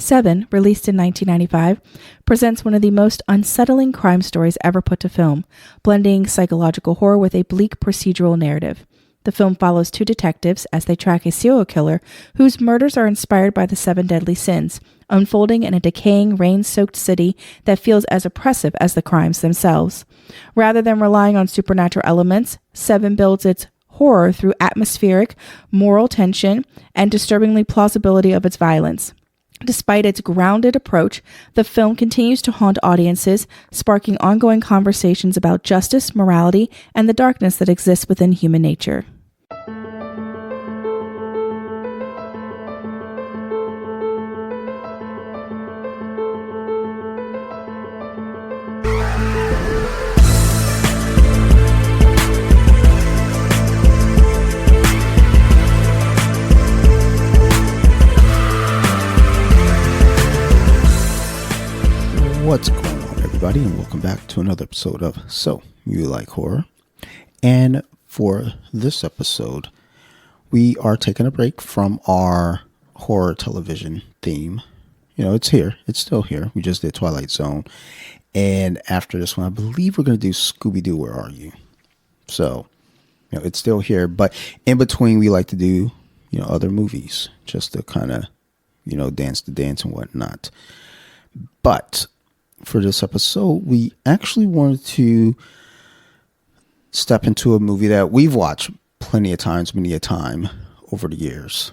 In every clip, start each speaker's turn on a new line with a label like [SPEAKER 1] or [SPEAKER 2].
[SPEAKER 1] Se7en, released in 1995, presents one of the most unsettling crime stories ever put to film, blending psychological horror with a bleak procedural narrative. The film follows two detectives as they track a serial killer whose murders are inspired by the 7 deadly sins, unfolding in a decaying, rain-soaked city that feels as oppressive as the crimes themselves. Rather than relying on supernatural elements, Se7en builds its horror through atmospheric, moral tension, and disturbingly plausibility of its violence. Despite its grounded approach, the film continues to haunt audiences, sparking ongoing conversations about justice, morality, and the darkness that exists within human nature.
[SPEAKER 2] What's going on, everybody, and welcome back to another episode of So You Like Horror. And for this episode, we are taking a break from our horror television theme. You know, it's here. It's still here. We just did Twilight Zone. And after this one, I believe we're going to do Scooby-Doo, Where Are You? So, you know, it's still here. But in between, we like to do, you know, other movies just to kind of, you know, dance the dance and whatnot. But for this episode, we actually wanted to step into a movie that we've watched plenty of times, many a time over the years.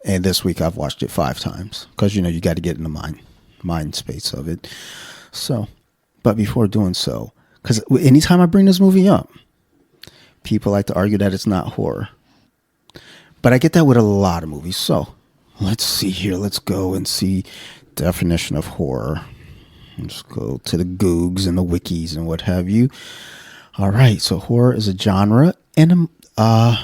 [SPEAKER 2] And this week I've watched it 5 times because, you know, you got to get in the mind space of it. So, but before doing so, because anytime I bring this movie up, people like to argue that it's not horror. But I get that with a lot of movies. So let's see here. Let's go and see definition of horror. Let's go to the Googs and the wikis and what have you. All right. So horror is a genre and an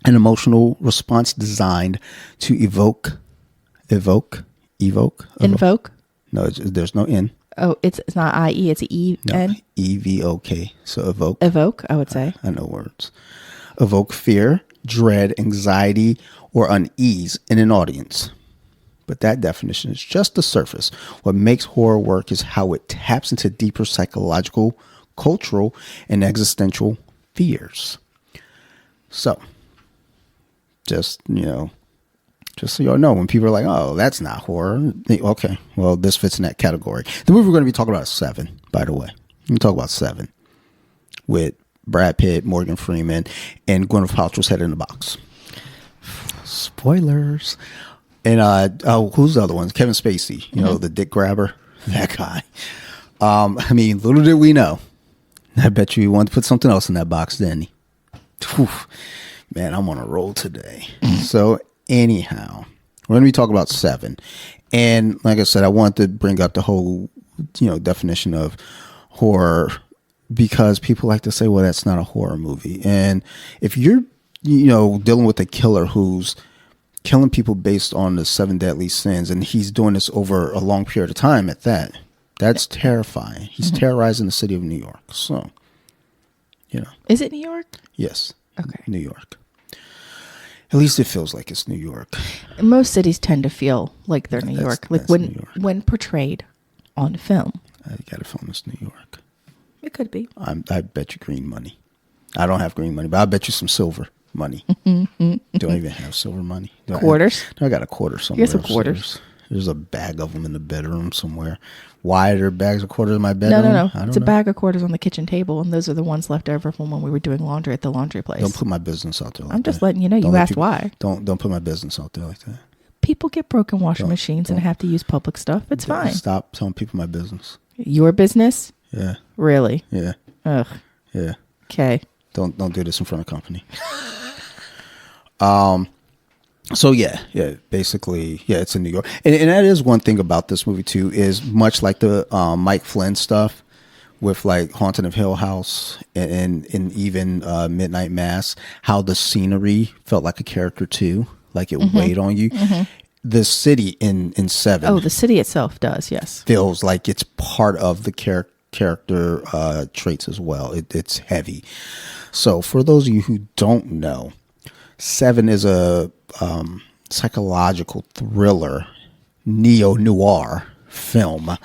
[SPEAKER 2] emotional response designed to evoke.
[SPEAKER 1] Invoke?
[SPEAKER 2] No, there's no N.
[SPEAKER 1] Oh, it's not I-E, it's E-N?
[SPEAKER 2] No, E-V-O-K. So evoke.
[SPEAKER 1] Evoke, I would say.
[SPEAKER 2] I know words. Evoke fear, dread, anxiety, or unease in an audience. But that definition is just the surface. What makes horror work is how it taps into deeper psychological, cultural, and existential fears. So, just so y'all know, when people are like, oh, that's not horror. Okay, well, this fits in that category. The movie we're going to be talking about is Se7en, by the way. We're going to talk about Se7en with Brad Pitt, Morgan Freeman, and Gwyneth Paltrow's head in the box. Spoilers. And who's the other one? Kevin Spacey, you know, the dick grabber, that guy. I mean, little did we know. I bet you he wanted to put something else in that box, didn't he? Whew. Man, I'm on a roll today. So anyhow, we're going to be talking about Se7en. And like I said, I wanted to bring up the whole, you know, definition of horror because people like to say, well, that's not a horror movie. And if you're, you know, dealing with a killer who's killing people based on the 7 deadly sins, and he's doing this over a long period of time at that. That's terrifying. He's terrorizing the city of New York. So, you know.
[SPEAKER 1] Is it New York?
[SPEAKER 2] Yes.
[SPEAKER 1] Okay.
[SPEAKER 2] New York. At least it feels like it's New York.
[SPEAKER 1] Most cities tend to feel like they're New York. Like
[SPEAKER 2] New York.
[SPEAKER 1] when portrayed on film.
[SPEAKER 2] I got to film this New York.
[SPEAKER 1] It could be.
[SPEAKER 2] I bet you green money. I don't have green money, but I bet you some silver money. Don't even have silver money.
[SPEAKER 1] Quarters?
[SPEAKER 2] I got a quarter somewhere.
[SPEAKER 1] Here's some quarters.
[SPEAKER 2] There's a bag of them in the bedroom somewhere. Why are there bags of quarters in my bedroom?
[SPEAKER 1] No. It's a bag of quarters on the kitchen table, and those are the ones left over from when we were doing laundry at the laundry place.
[SPEAKER 2] Don't put my business out there like
[SPEAKER 1] I'm just
[SPEAKER 2] that.
[SPEAKER 1] letting you know. You asked why.
[SPEAKER 2] Don't put my business out there like that.
[SPEAKER 1] People get broken washing machines and have to use public stuff. It's fine.
[SPEAKER 2] Stop telling people my business.
[SPEAKER 1] Your business?
[SPEAKER 2] Yeah.
[SPEAKER 1] Really?
[SPEAKER 2] Yeah.
[SPEAKER 1] Ugh.
[SPEAKER 2] Yeah.
[SPEAKER 1] Okay.
[SPEAKER 2] Don't do this in front of company. So basically, it's in New York. And that is one thing about this movie too, is much like the Mike Flynn stuff with like Haunting of Hill House and even Midnight Mass, how the scenery felt like a character too, like it weighed on you. The city in Se7en.
[SPEAKER 1] Oh, the city itself does, yes.
[SPEAKER 2] Feels like it's part of the character traits as well. It's heavy. So for those of you who don't know, Se7en is a psychological thriller neo-noir film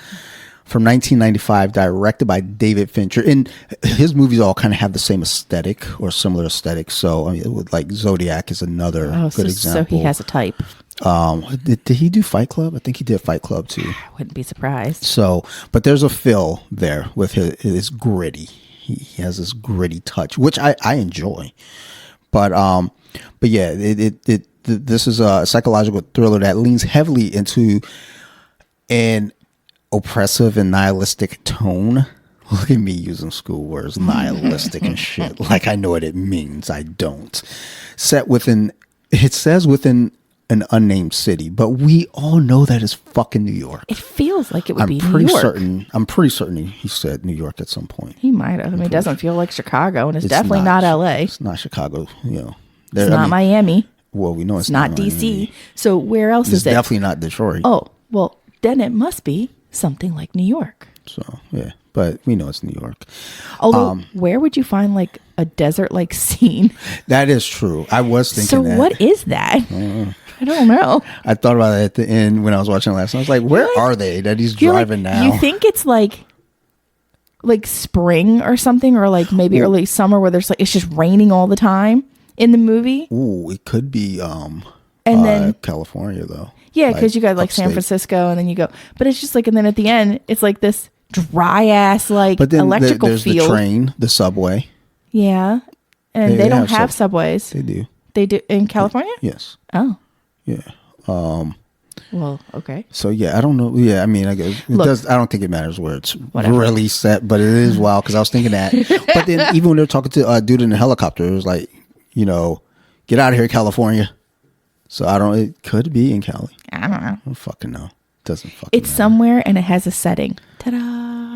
[SPEAKER 2] from 1995, directed by David Fincher. And his movies all kind of have the same aesthetic or similar aesthetic. So, I mean, with like Zodiac is another good example.
[SPEAKER 1] So he has a type.
[SPEAKER 2] Did he do Fight Club? I think he did Fight Club too.
[SPEAKER 1] I wouldn't be surprised.
[SPEAKER 2] So, but there's a feel there with his gritty. He has this gritty touch, which I enjoy. But yeah, this is a psychological thriller that leans heavily into an oppressive and nihilistic tone. Look at me using school words, nihilistic and shit. Like I know what it means. I don't. It says within an unnamed city, but we all know that it's fucking New York.
[SPEAKER 1] It feels like it would be New York.
[SPEAKER 2] I'm pretty certain he said New York at some point.
[SPEAKER 1] He might have. I mean, it doesn't feel like Chicago, and it's definitely not LA.
[SPEAKER 2] It's not Chicago, you know.
[SPEAKER 1] It's not Miami.
[SPEAKER 2] Well, we know
[SPEAKER 1] it's not DC. So where else is it?
[SPEAKER 2] It's definitely not Detroit.
[SPEAKER 1] Oh, well, then it must be something like New York.
[SPEAKER 2] So, yeah. But we know it's New York.
[SPEAKER 1] Although, where would you find like a desert-like scene?
[SPEAKER 2] That is true. I was thinking that.
[SPEAKER 1] So what is that? I don't know.
[SPEAKER 2] I thought about it at the end when I was watching last night. I was like, where are they that he's driving now?
[SPEAKER 1] You think it's like spring or something, or like maybe early summer where there's like it's just raining all the time in the movie?
[SPEAKER 2] Ooh, it could be
[SPEAKER 1] and then
[SPEAKER 2] California though.
[SPEAKER 1] Yeah, because you got like upstate. San Francisco, and then you go, but it's just like, and then at the end, it's like this dry ass like
[SPEAKER 2] but then
[SPEAKER 1] electrical
[SPEAKER 2] there's
[SPEAKER 1] field.
[SPEAKER 2] The train, the subway.
[SPEAKER 1] Yeah, and they don't have subways.
[SPEAKER 2] They do.
[SPEAKER 1] They do in California.
[SPEAKER 2] Yes.
[SPEAKER 1] Oh.
[SPEAKER 2] Yeah.
[SPEAKER 1] Well, okay.
[SPEAKER 2] So yeah, I don't know. Yeah, I mean, I guess it does. I don't think it matters where it's really set, but it is wild because I was thinking that. But then even when they're talking to a dude in the helicopter, it was like, you know, get out of here, California. So I don't. It could be in Cali.
[SPEAKER 1] I don't know.
[SPEAKER 2] I don't fucking know. It doesn't fucking.
[SPEAKER 1] It's
[SPEAKER 2] matter.
[SPEAKER 1] Somewhere, and it has a setting. Ta-da!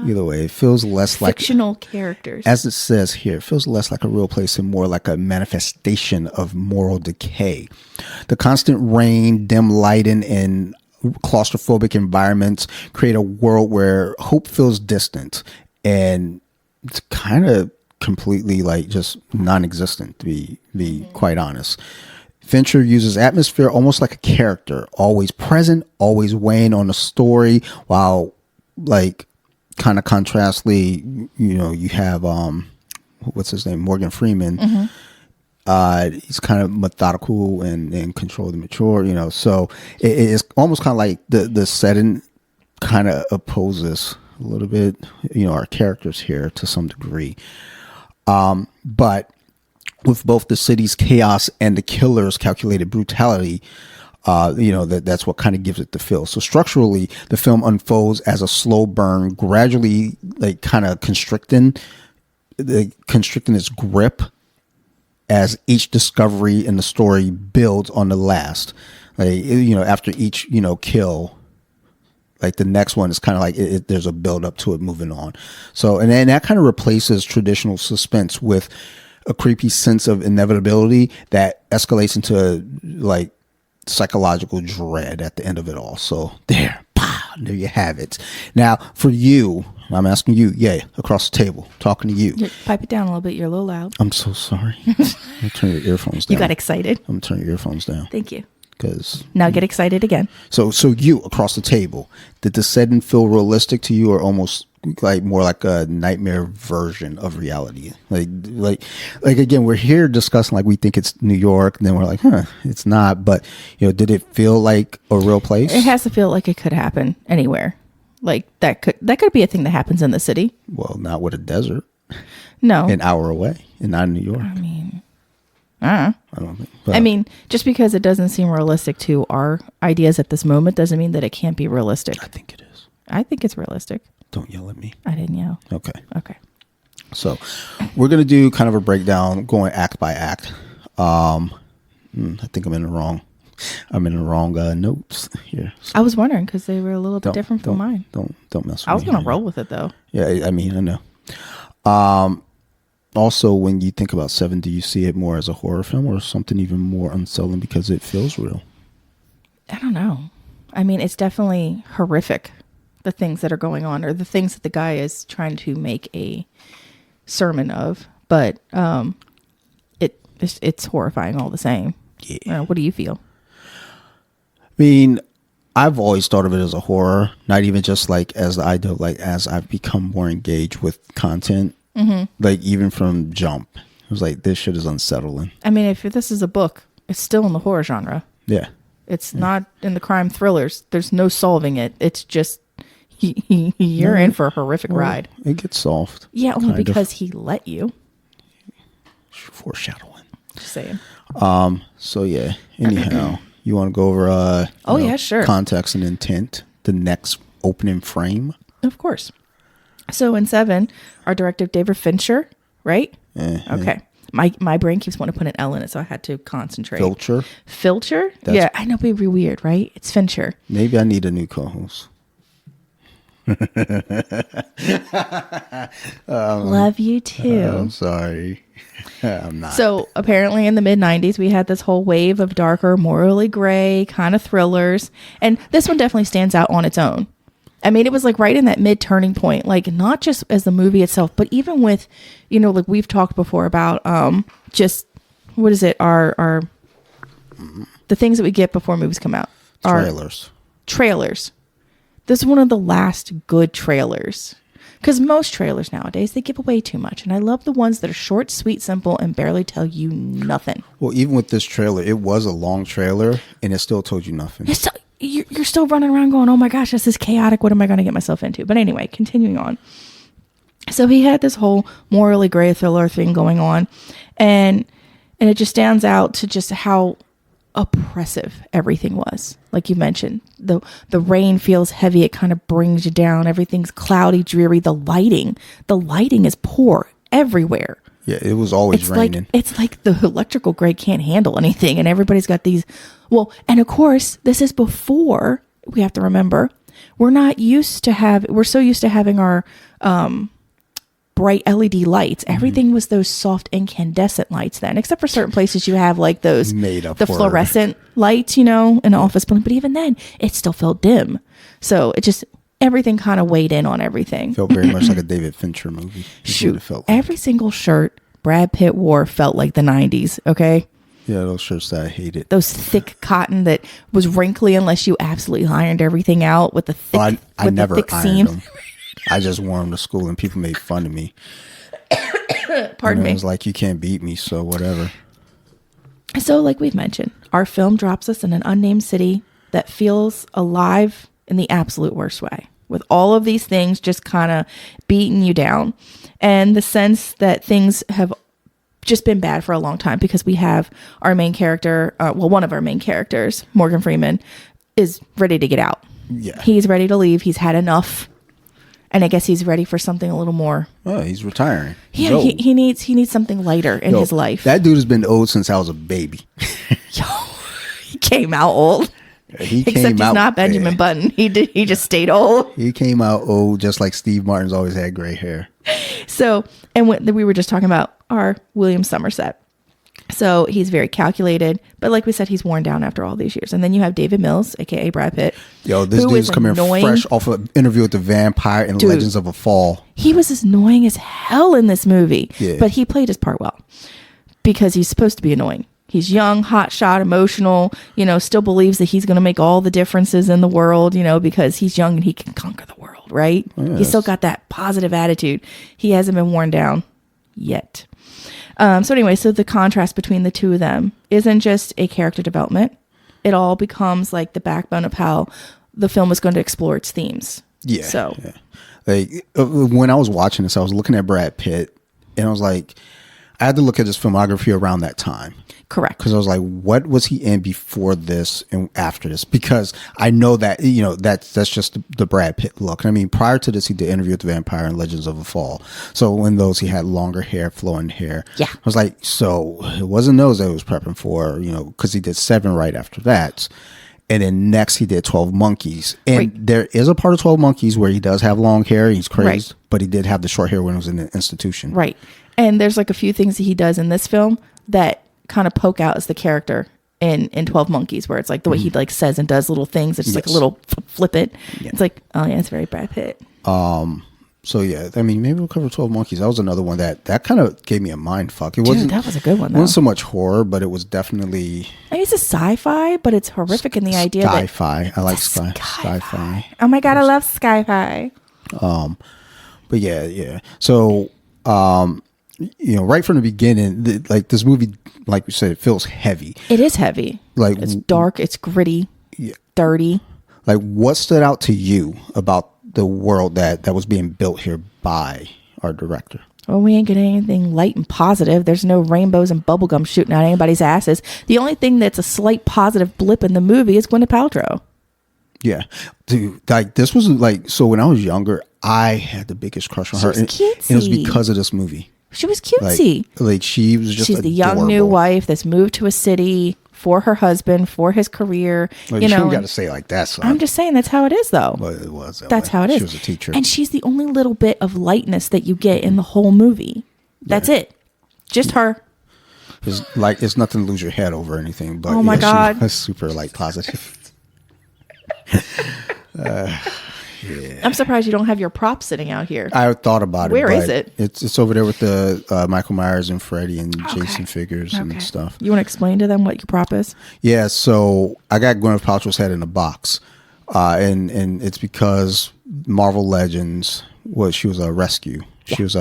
[SPEAKER 2] Either way, it feels less like
[SPEAKER 1] fictional characters.
[SPEAKER 2] As it says here, it feels less like a real place and more like a manifestation of moral decay. The constant rain, dim lighting, and claustrophobic environments create a world where hope feels distant, and it's kind of completely like just non-existent, to be quite honest. Fincher uses atmosphere almost like a character, always present, always weighing on the story, while like kind of contrastly, you know, you have what's his name, Morgan Freeman. Mm-hmm. He's kind of methodical and controlled and mature, you know. So it's almost kind of like the Se7en kind of opposes a little bit, you know, our characters here to some degree. But with both the city's chaos and the killer's calculated brutality, you know, that's what kind of gives it the feel. So structurally, the film unfolds as a slow burn, gradually like kind of constricting its grip as each discovery in the story builds on the last. Like, you know, after each, you know, kill, like the next one is kind of like there's a build up to it moving on. So, and then that kind of replaces traditional suspense with a creepy sense of inevitability that escalates into like psychological dread at the end of it all. So there you have it. Now for you, I'm asking you, across the table, talking to you.
[SPEAKER 1] Pipe it down a little bit. You're a little loud.
[SPEAKER 2] I'm so sorry. I'm gonna turn your earphones down.
[SPEAKER 1] You got excited.
[SPEAKER 2] I'm gonna turn your earphones down.
[SPEAKER 1] Thank you.
[SPEAKER 2] Because
[SPEAKER 1] now get excited again.
[SPEAKER 2] So you across the table, did the setting feel realistic to you, or almost like more like a nightmare version of reality? Like again, we're here discussing like we think it's New York, and then we're like, it's not. But you know, did it feel like a real place?
[SPEAKER 1] It has to feel like it could happen anywhere. Like that could be a thing that happens in the city.
[SPEAKER 2] Well, not with a desert.
[SPEAKER 1] No,
[SPEAKER 2] an hour away, and not in New York.
[SPEAKER 1] I mean,
[SPEAKER 2] I don't think. But,
[SPEAKER 1] I mean, just because it doesn't seem realistic to our ideas at this moment doesn't mean that it can't be realistic.
[SPEAKER 2] I think it is.
[SPEAKER 1] I think it's realistic.
[SPEAKER 2] Don't yell at me.
[SPEAKER 1] I didn't yell.
[SPEAKER 2] Okay. So we're going to do kind of a breakdown going act by act. I think I'm in the wrong notes here. So
[SPEAKER 1] I was wondering because they were a little bit different from mine.
[SPEAKER 2] Don't mess with me.
[SPEAKER 1] I was going to roll with it though.
[SPEAKER 2] Yeah, I mean, I know. Also, when you think about Se7en, do you see it more as a horror film or something even more unsettling because it feels real?
[SPEAKER 1] I don't know. I mean, it's definitely horrific, the things that are going on, or the things that the guy is trying to make a sermon of. But it's horrifying all the same.
[SPEAKER 2] Yeah.
[SPEAKER 1] What do you feel?
[SPEAKER 2] I mean, I've always thought of it as a horror, not even just like as the idea, like as I've become more engaged with content, like even from Jump, it was like, this shit is unsettling.
[SPEAKER 1] I mean, if this is a book, it's still in the horror genre.
[SPEAKER 2] Yeah.
[SPEAKER 1] It's not in the crime thrillers. There's no solving it. It's just you're in for a horrific ride.
[SPEAKER 2] It gets solved.
[SPEAKER 1] Yeah, only because he let you.
[SPEAKER 2] Foreshadowing.
[SPEAKER 1] Just saying.
[SPEAKER 2] So yeah. Anyhow, you want to go over?
[SPEAKER 1] Yeah, sure.
[SPEAKER 2] Context and intent. The next opening frame.
[SPEAKER 1] Of course. So in Se7en, our director David Fincher, right? Okay. My brain keeps wanting to put an L in it, so I had to concentrate. Filcher? Yeah, I know, it'd be weird, right? It's Fincher.
[SPEAKER 2] Maybe I need a new co-host.
[SPEAKER 1] Love you too.
[SPEAKER 2] I'm sorry. I'm not.
[SPEAKER 1] So apparently in the mid-90s, we had this whole wave of darker, morally gray kind of thrillers. And this one definitely stands out on its own. I mean, it was like right in that mid-turning point, like not just as the movie itself, but even with, like we've talked before about just, what is it? The things that we get before movies come out. Trailers. This is one of the last good trailers. Because most trailers nowadays, they give away too much. And I love the ones that are short, sweet, simple, and barely tell you nothing.
[SPEAKER 2] Well, even with this trailer, it was a long trailer, and it still told you nothing.
[SPEAKER 1] You're still running around going, oh my gosh, this is chaotic. What am I going to get myself into? But anyway, continuing on. So he had this whole morally gray thriller thing going on. And it just stands out to just how oppressive everything was. Like you mentioned, the rain feels heavy. It kind of brings you down. Everything's cloudy, dreary. The lighting is poor everywhere.
[SPEAKER 2] Yeah, it was always raining.
[SPEAKER 1] It's like the electrical grid can't handle anything, and everybody's got these. Well, and of course, this is before, we have to remember, we're so used to having our bright LED lights. Everything was those soft incandescent lights then, except for certain places you have like those fluorescent lights, in an office building. But even then, it still felt dim. So it just, everything kind of weighed in on everything.
[SPEAKER 2] Felt very much like a David Fincher movie.
[SPEAKER 1] Shoot, felt like. Every single shirt Brad Pitt wore felt like the 90s, okay?
[SPEAKER 2] Yeah, those shirts that I hated.
[SPEAKER 1] Those thick cotton that was wrinkly unless you absolutely ironed everything out with the thick,
[SPEAKER 2] I never
[SPEAKER 1] thick
[SPEAKER 2] ironed
[SPEAKER 1] seams.
[SPEAKER 2] them. I just wore them to school and people made fun of me.
[SPEAKER 1] Pardon me.
[SPEAKER 2] It was like, you can't beat me, so whatever.
[SPEAKER 1] So like we've mentioned, our film drops us in an unnamed city that feels alive in the absolute worst way, with all of these things just kind of beating you down, and the sense that things have just been bad for a long time, because we have our main character, one of our main characters, Morgan Freeman, is ready to get out.
[SPEAKER 2] Yeah.
[SPEAKER 1] He's ready to leave. He's had enough. And I guess he's ready for something a little more.
[SPEAKER 2] Oh, he's retiring.
[SPEAKER 1] Yeah, he needs something lighter in his life.
[SPEAKER 2] That dude has been old since I was a baby.
[SPEAKER 1] Yo, he came out old. Except he's not Benjamin Button. He just stayed old.
[SPEAKER 2] He came out old just like Steve Martin's always had gray hair.
[SPEAKER 1] So, and we were just talking about our William Somerset. So he's very calculated, but like we said, he's worn down after all these years. And then you have David Mills, aka Brad Pitt.
[SPEAKER 2] Yo, this dude's coming fresh off an interview with the vampire in Legends of a Fall.
[SPEAKER 1] He was as annoying as hell in this movie,
[SPEAKER 2] yeah.
[SPEAKER 1] But he played his part well because he's supposed to be annoying. He's young, hotshot, emotional, still believes that he's going to make all the differences in the world, because he's young and he can conquer the world, right? Yes. He's still got that positive attitude. He hasn't been worn down yet. So anyway, so the contrast between the two of them isn't just a character development. It all becomes like the backbone of how the film is going to explore its themes.
[SPEAKER 2] Yeah.
[SPEAKER 1] So,
[SPEAKER 2] yeah. Like when I was watching this, I was looking at Brad Pitt and I was like, I had to look at his filmography around that time.
[SPEAKER 1] Correct.
[SPEAKER 2] Because I was like, what was he in before this and after this? Because I know that, that's just the Brad Pitt look. I mean, prior to this, he did Interview with the Vampire and Legends of a Fall. So in those, he had longer hair, flowing hair.
[SPEAKER 1] Yeah.
[SPEAKER 2] I was like, so it wasn't those that he was prepping for, because he did Se7en right after that. And then next he did 12 Monkeys. And there is a part of 12 Monkeys where he does have long hair. He's crazed, but he did have the short hair when he was in the institution.
[SPEAKER 1] Right. And there's like a few things that he does in this film that kind of poke out as the character in 12 Monkeys, where it's like the way he like says and does little things. It's just like a little flippant. Yeah. It's like, oh yeah, it's very Brad Pitt.
[SPEAKER 2] So yeah, I mean, maybe we'll cover 12 Monkeys. That was another one that kind of gave me a mind fuck. It wasn't.
[SPEAKER 1] That was a good one.
[SPEAKER 2] It wasn't so much horror, but it was definitely.
[SPEAKER 1] I mean, it's a sci-fi, but it's horrific in the idea that
[SPEAKER 2] sci-fi. I like sci-fi.
[SPEAKER 1] Oh my god, I love sci-fi.
[SPEAKER 2] But yeah. So, right from the beginning, like this movie, like we said, it feels heavy.
[SPEAKER 1] It is heavy.
[SPEAKER 2] Like
[SPEAKER 1] it's dark. It's gritty.
[SPEAKER 2] Yeah.
[SPEAKER 1] Dirty.
[SPEAKER 2] Like, what stood out to you about the world that was being built here by our director?
[SPEAKER 1] Well, we ain't getting anything light and positive. There's no rainbows and bubblegum shooting out anybody's asses. The only thing that's a slight positive blip in the movie is Gwyneth Paltrow.
[SPEAKER 2] Yeah. Dude, like, this was like, so when I was younger, I had the biggest crush on her.
[SPEAKER 1] She was cutesy.
[SPEAKER 2] And it was because of this movie.
[SPEAKER 1] She was cutesy.
[SPEAKER 2] Like she was just
[SPEAKER 1] She's
[SPEAKER 2] adorable.
[SPEAKER 1] the young new wife that's moved to a city for her husband, for his career.
[SPEAKER 2] Well, you shouldn't got to say it like that, son.
[SPEAKER 1] I'm just saying that's how it is, though.
[SPEAKER 2] Well, it was.
[SPEAKER 1] That's how it is.
[SPEAKER 2] She was a teacher.
[SPEAKER 1] And she's the only little bit of lightness that you get in the whole movie. That's it. Just her.
[SPEAKER 2] It's nothing to lose your head over or anything. But
[SPEAKER 1] oh my God.
[SPEAKER 2] She was super positive.
[SPEAKER 1] Yeah. I'm surprised you don't have your props sitting out here.
[SPEAKER 2] I thought about it.
[SPEAKER 1] Where is it?
[SPEAKER 2] It's over there with the Michael Myers and Freddy and Jason figures and stuff.
[SPEAKER 1] You want to explain to them what your prop is?
[SPEAKER 2] Yeah, so I got Gwyneth Paltrow's head in a box, and it's because Marvel Legends she was a rescue. Yeah. She was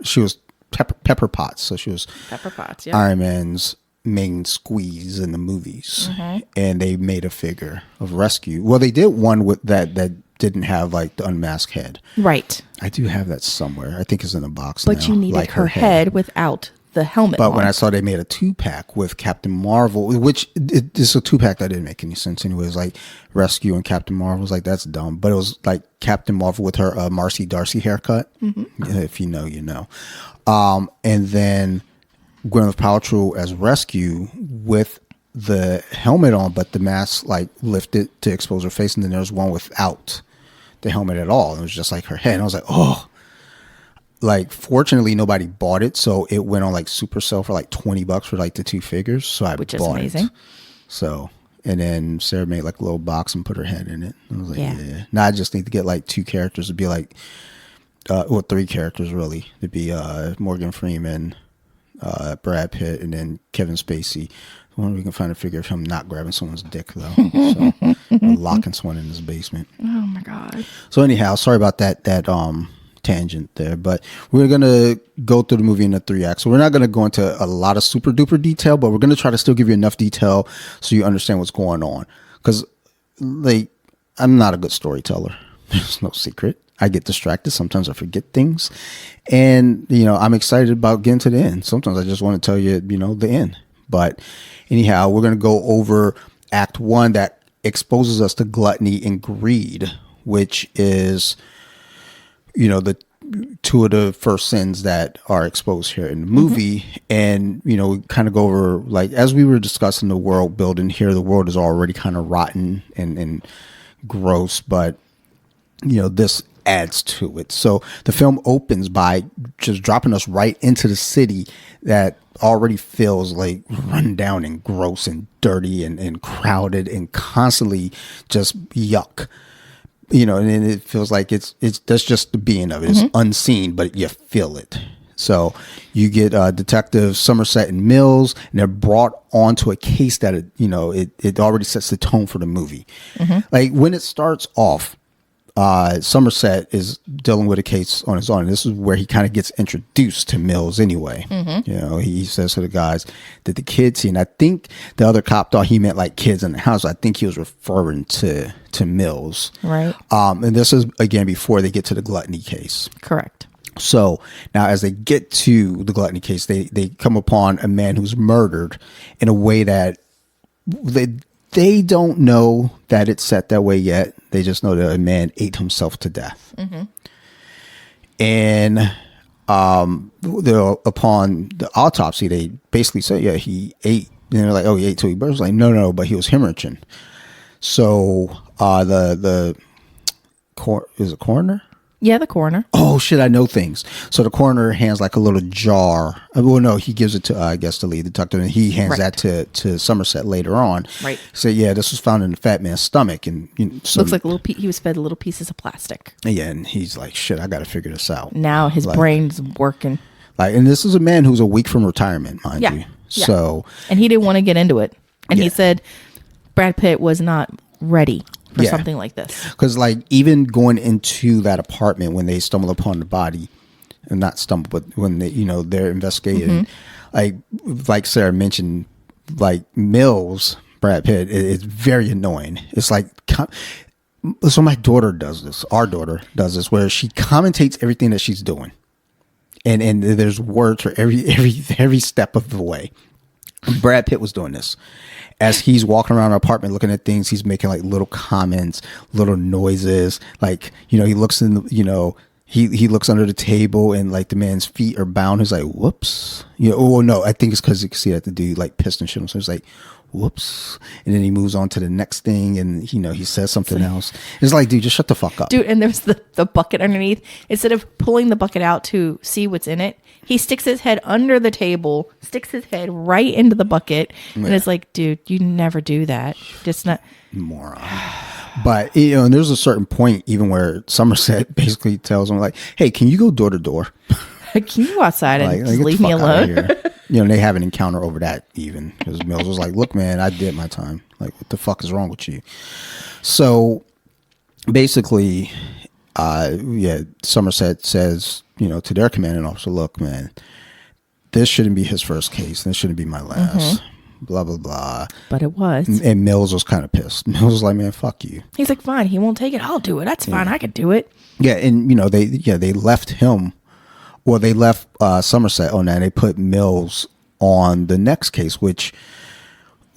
[SPEAKER 2] she was Pepper Potts, so she was
[SPEAKER 1] Pepper Potts. Yeah.
[SPEAKER 2] Iron Man's main squeeze in the movies, and they made a figure of rescue. Well, they did one with that didn't have like the unmasked head.
[SPEAKER 1] Right.
[SPEAKER 2] I do have that somewhere. I think it's in a box.
[SPEAKER 1] But
[SPEAKER 2] now,
[SPEAKER 1] you needed
[SPEAKER 2] like
[SPEAKER 1] her head without the helmet.
[SPEAKER 2] But when I saw they made a 2-pack with Captain Marvel, which it's a 2-pack that didn't make any sense anyway. It was like Rescue and Captain Marvel. I was like, that's dumb. But it was like Captain Marvel with her Marcy Darcy haircut. If you know, you know. And then Gwyneth Paltrow as Rescue with the helmet on, but the mask like lifted to expose her face, and then there's one without the helmet at all. It was just like her head. And I was like, oh. Like, fortunately, nobody bought it, so it went on like Supercell for like $20 for like the 2 figures. So I bought it.
[SPEAKER 1] Amazing.
[SPEAKER 2] So, and then Sarah made like a little box and put her head in it. I was like, yeah. Now I just need to get like 2 characters to be like, 3 characters really. To be Morgan Freeman, Brad Pitt, and then Kevin Spacey. I wonder if we can find a figure of him not grabbing someone's dick though. So, locking someone in his basement.
[SPEAKER 1] Oh my God.
[SPEAKER 2] So anyhow, sorry about that tangent there, but we're gonna go through the movie in a 3 acts. So we're not gonna go into a lot of super duper detail, but we're gonna try to still give you enough detail so you understand what's going on. Because like, I'm not a good storyteller. There's no secret. I get distracted. Sometimes I forget things, and I'm excited about getting to the end. Sometimes I just want to tell you, the end. But anyhow, we're gonna go over Act 1 that exposes us to gluttony and greed, which is the 2 of the first sins that are exposed here in the movie. And we kind of go over, like, as we were discussing the world building here, the world is already kind of rotten and gross, but this adds to it. So the film opens by just dropping us right into the city that already feels like run down and gross and dirty and crowded and constantly just yuck. And it feels like it's that's just the being of it. It's unseen, but you feel it. So you get Detectives Somerset and Mills, and they're brought onto a case that it already sets the tone for the movie. Like when it starts off, Somerset is dealing with a case on his own. And this is where he kind of gets introduced to Mills anyway. He says to the guys that the kids see, and I think the other cop thought he meant like kids in the house. I think he was referring to Mills.
[SPEAKER 1] Right.
[SPEAKER 2] And this is, again, before they get to the Gluttony case.
[SPEAKER 1] Correct.
[SPEAKER 2] So now as they get to the Gluttony case, they come upon a man who's murdered in a way that they don't know that it's set that way yet. They just know that a man ate himself to death. And upon the autopsy, they basically say, yeah, he ate. And they're like, oh, he ate till he burst. Like, no, but he was hemorrhaging. So is it coroner?
[SPEAKER 1] Yeah, the coroner.
[SPEAKER 2] Oh shit, I know things. So the coroner hands like a little jar. Well, no, he gives it to I guess the lead detective, and he hands that to Somerset later on.
[SPEAKER 1] Right.
[SPEAKER 2] So yeah, this was found in the fat man's stomach, and so,
[SPEAKER 1] looks like he was fed little pieces of plastic.
[SPEAKER 2] Yeah, and he's like, shit, I got to figure this out.
[SPEAKER 1] Now his brain's working.
[SPEAKER 2] Like, and this is a man who's a week from retirement, mind you.
[SPEAKER 1] Yeah.
[SPEAKER 2] So,
[SPEAKER 1] and he didn't want to get into it, and he said Brad Pitt was not ready for something like this.
[SPEAKER 2] Because like even going into that apartment when they stumble upon the body, and not stumble, but when they they're investigating, like Sarah mentioned, like Mills, Brad Pitt is very annoying. It's like, so my daughter does this. Our daughter does this, where she commentates everything that she's doing, and there's words for every step of the way. Brad Pitt was doing this. As he's walking around the apartment looking at things, he's making like little comments, little noises. Like, he looks in the, he looks under the table and like the man's feet are bound. He's like, whoops. Oh no, I think it's because you can see that the dude like pissed and shit. So he's like, whoops. And then he moves on to the next thing and, he says something else. It's like, dude, just shut the fuck up.
[SPEAKER 1] Dude, and there's the bucket underneath. Instead of pulling the bucket out to see what's in it, he sticks his head under the table, sticks his head right into the bucket. And it's like, dude, you never do that. Just not.
[SPEAKER 2] Moron. But, and there's a certain point even where Somerset basically tells him like, hey, can you go door to door?
[SPEAKER 1] Can you go outside and just leave me alone?
[SPEAKER 2] They have an encounter over that even. Because Mills was like, look, man, I did my time. Like, what the fuck is wrong with you? So basically, Somerset says, to their commanding officer, look, man, this shouldn't be his first case. This shouldn't be my last. Blah, blah, blah.
[SPEAKER 1] But it was.
[SPEAKER 2] And Mills was kind of pissed. Mills was like, man, fuck you.
[SPEAKER 1] He's like, fine, he won't take it. I'll do it. That's fine. I could do it.
[SPEAKER 2] Yeah, and, they left him. Well, they left Somerset on that. And they put Mills on the next case, which